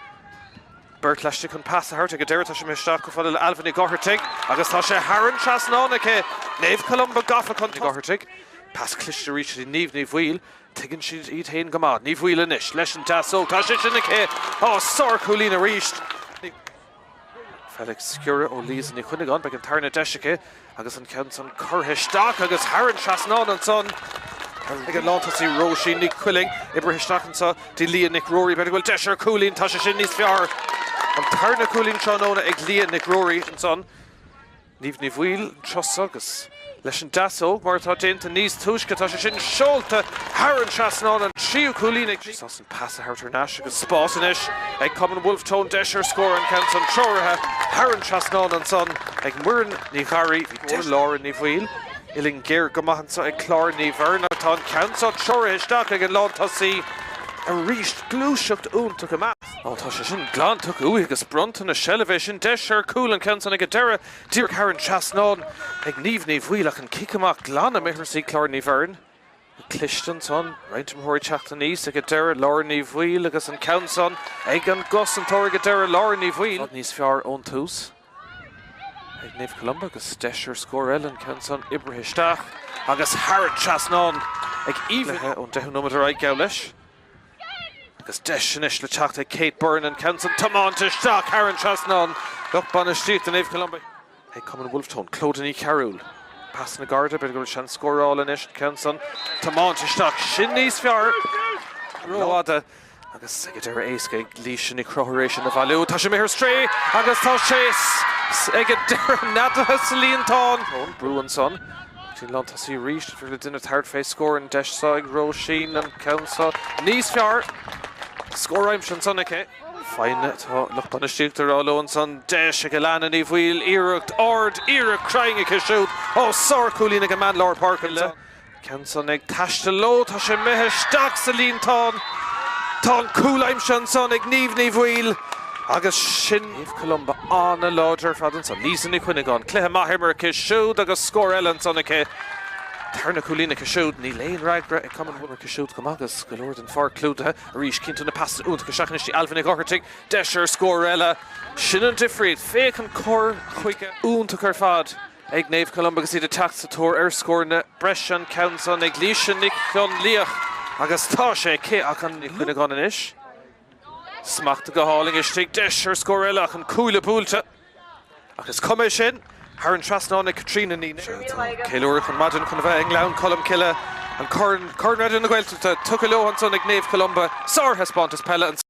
Speaker 1: Bert Lashti can pass the heart ag a terra ta she mishtak for the Alvin Gohertig agus ta she Harren Chasnon ag Naomh Columba Goffa Conti Gohertig pass Cluiche to reach the Naomh wheel taking she eat hein gamad Naomh wheel inish Leshan Tasso ta she Nick oh sir coolina reached Felix Scura ó Lees in Nicuinagon back in Tarna Deshike agus an Canson Curhishtak agus Harren Chasnon and son ag an Lántasi Roshi Nick Quilling Ibrahishtak and so di Lia Nick Rory but it will Desher Coolin Tasha Shin Nis Fiar and Tarna Coolin Shonona ag Lia Nick Rory and son Naomh wheel Trust agus Leshan Dasso Martha Dint and Nis Tushka Tasha Shin Sholta Harren Chasnon and Shiu Coolinik Sossin pass a Herter Nash agus Spótinish ag Common Wolfe tone Desher score and Canson Chorha Harren Chasnon and son ag Muireann Nichari Lauren Naomh wheel Ilín Gear Gamahansa ag Clární Verna Ton Canson Chorha Histak ag an Lántasi a reached Glúiseacht ún took a mass oh Tasha Shin Glán took Uig agus Brunton a Shellevation Desher cool and Canson ag a Dera Dirk Harren Chasnon ag Naomh wheel ach an Kikamak Glán a Mehersi Clární Vern Clishton son, right from Hori Ceannais, ag a Dera, Lauren Naomh wheel, agus an Countson, ag an Gus and Tor ag a Dera, Lauren Naomh wheel. Nís Fiar own twos. Ag Naomh Columba, agus Desher Scorell and Countson, Ibrahistach, agus Harren Chasnon, ag even on Dehunometer ag Gaulish. Agus Deshinish le Tráchtaire Kate Byrne and Countson, Tomáta Stach, Harren Chasnon, Loch Banistrit and Naomh Columba. Ag Common Wolfe tone, Clodini Carroll. Pass na Garda, but go chance score all in it. Canson, Tomáta Stach, Shin Nis Fiar, Roada, agus ag a Dera Ace, ag Leishan Nick Croheration of Valú, Tasha Meher Stray, agus Tasha ag a Dera Nada Celine Ton, Bruin son. Between Lántasi reached for the dinner third face score and Desh Sag, Roisin and Council, Nis Fiar, score Reimshan Sonike. Fine it, look on the street there all on son Desh, Galana Naomh wheel, Iruk, Ord, Iruk crying a shoot. Oh, Sor Coolina a man Lord Parker. Canson ag Tashta low, Tasha Mehesh, Dak Celine Ton Coolaimshan son ag Naomh wheel. Agus Shin Naomh Columba on a larger Fadden son, Lisa Nicuinagon, Cleha Mahimer Kishood, agus score Ellen Sonike. Tarna Coolina Kashud, Ní Léin Ragra, a common winner Kashud Kamagas, Galord and Far Cluda, Arish Kinton a pass to Kashakanish, Alvin Gohertig, Desher Scorella, Shinnon Diffried, Fake and Cor, Quick, to Kerfad, Ag Naomh Columba, because he attacks the tour, Scorna, Brescian, Council, Ag Leishan, Nick John Leach, Agus Tasha, K. Akan Nicuinagon and Ish, Smack the Gahaling, Ishtig, Desher Scorella, and Coola Poolta, Agus Commission. Harren Chasnon ag Katrina Nina Kaylor can imagine can have Loun Column Killa and Corn Red in the Gaeltachta took a low on son ag Naomh Columba Sar has Pontus Peile and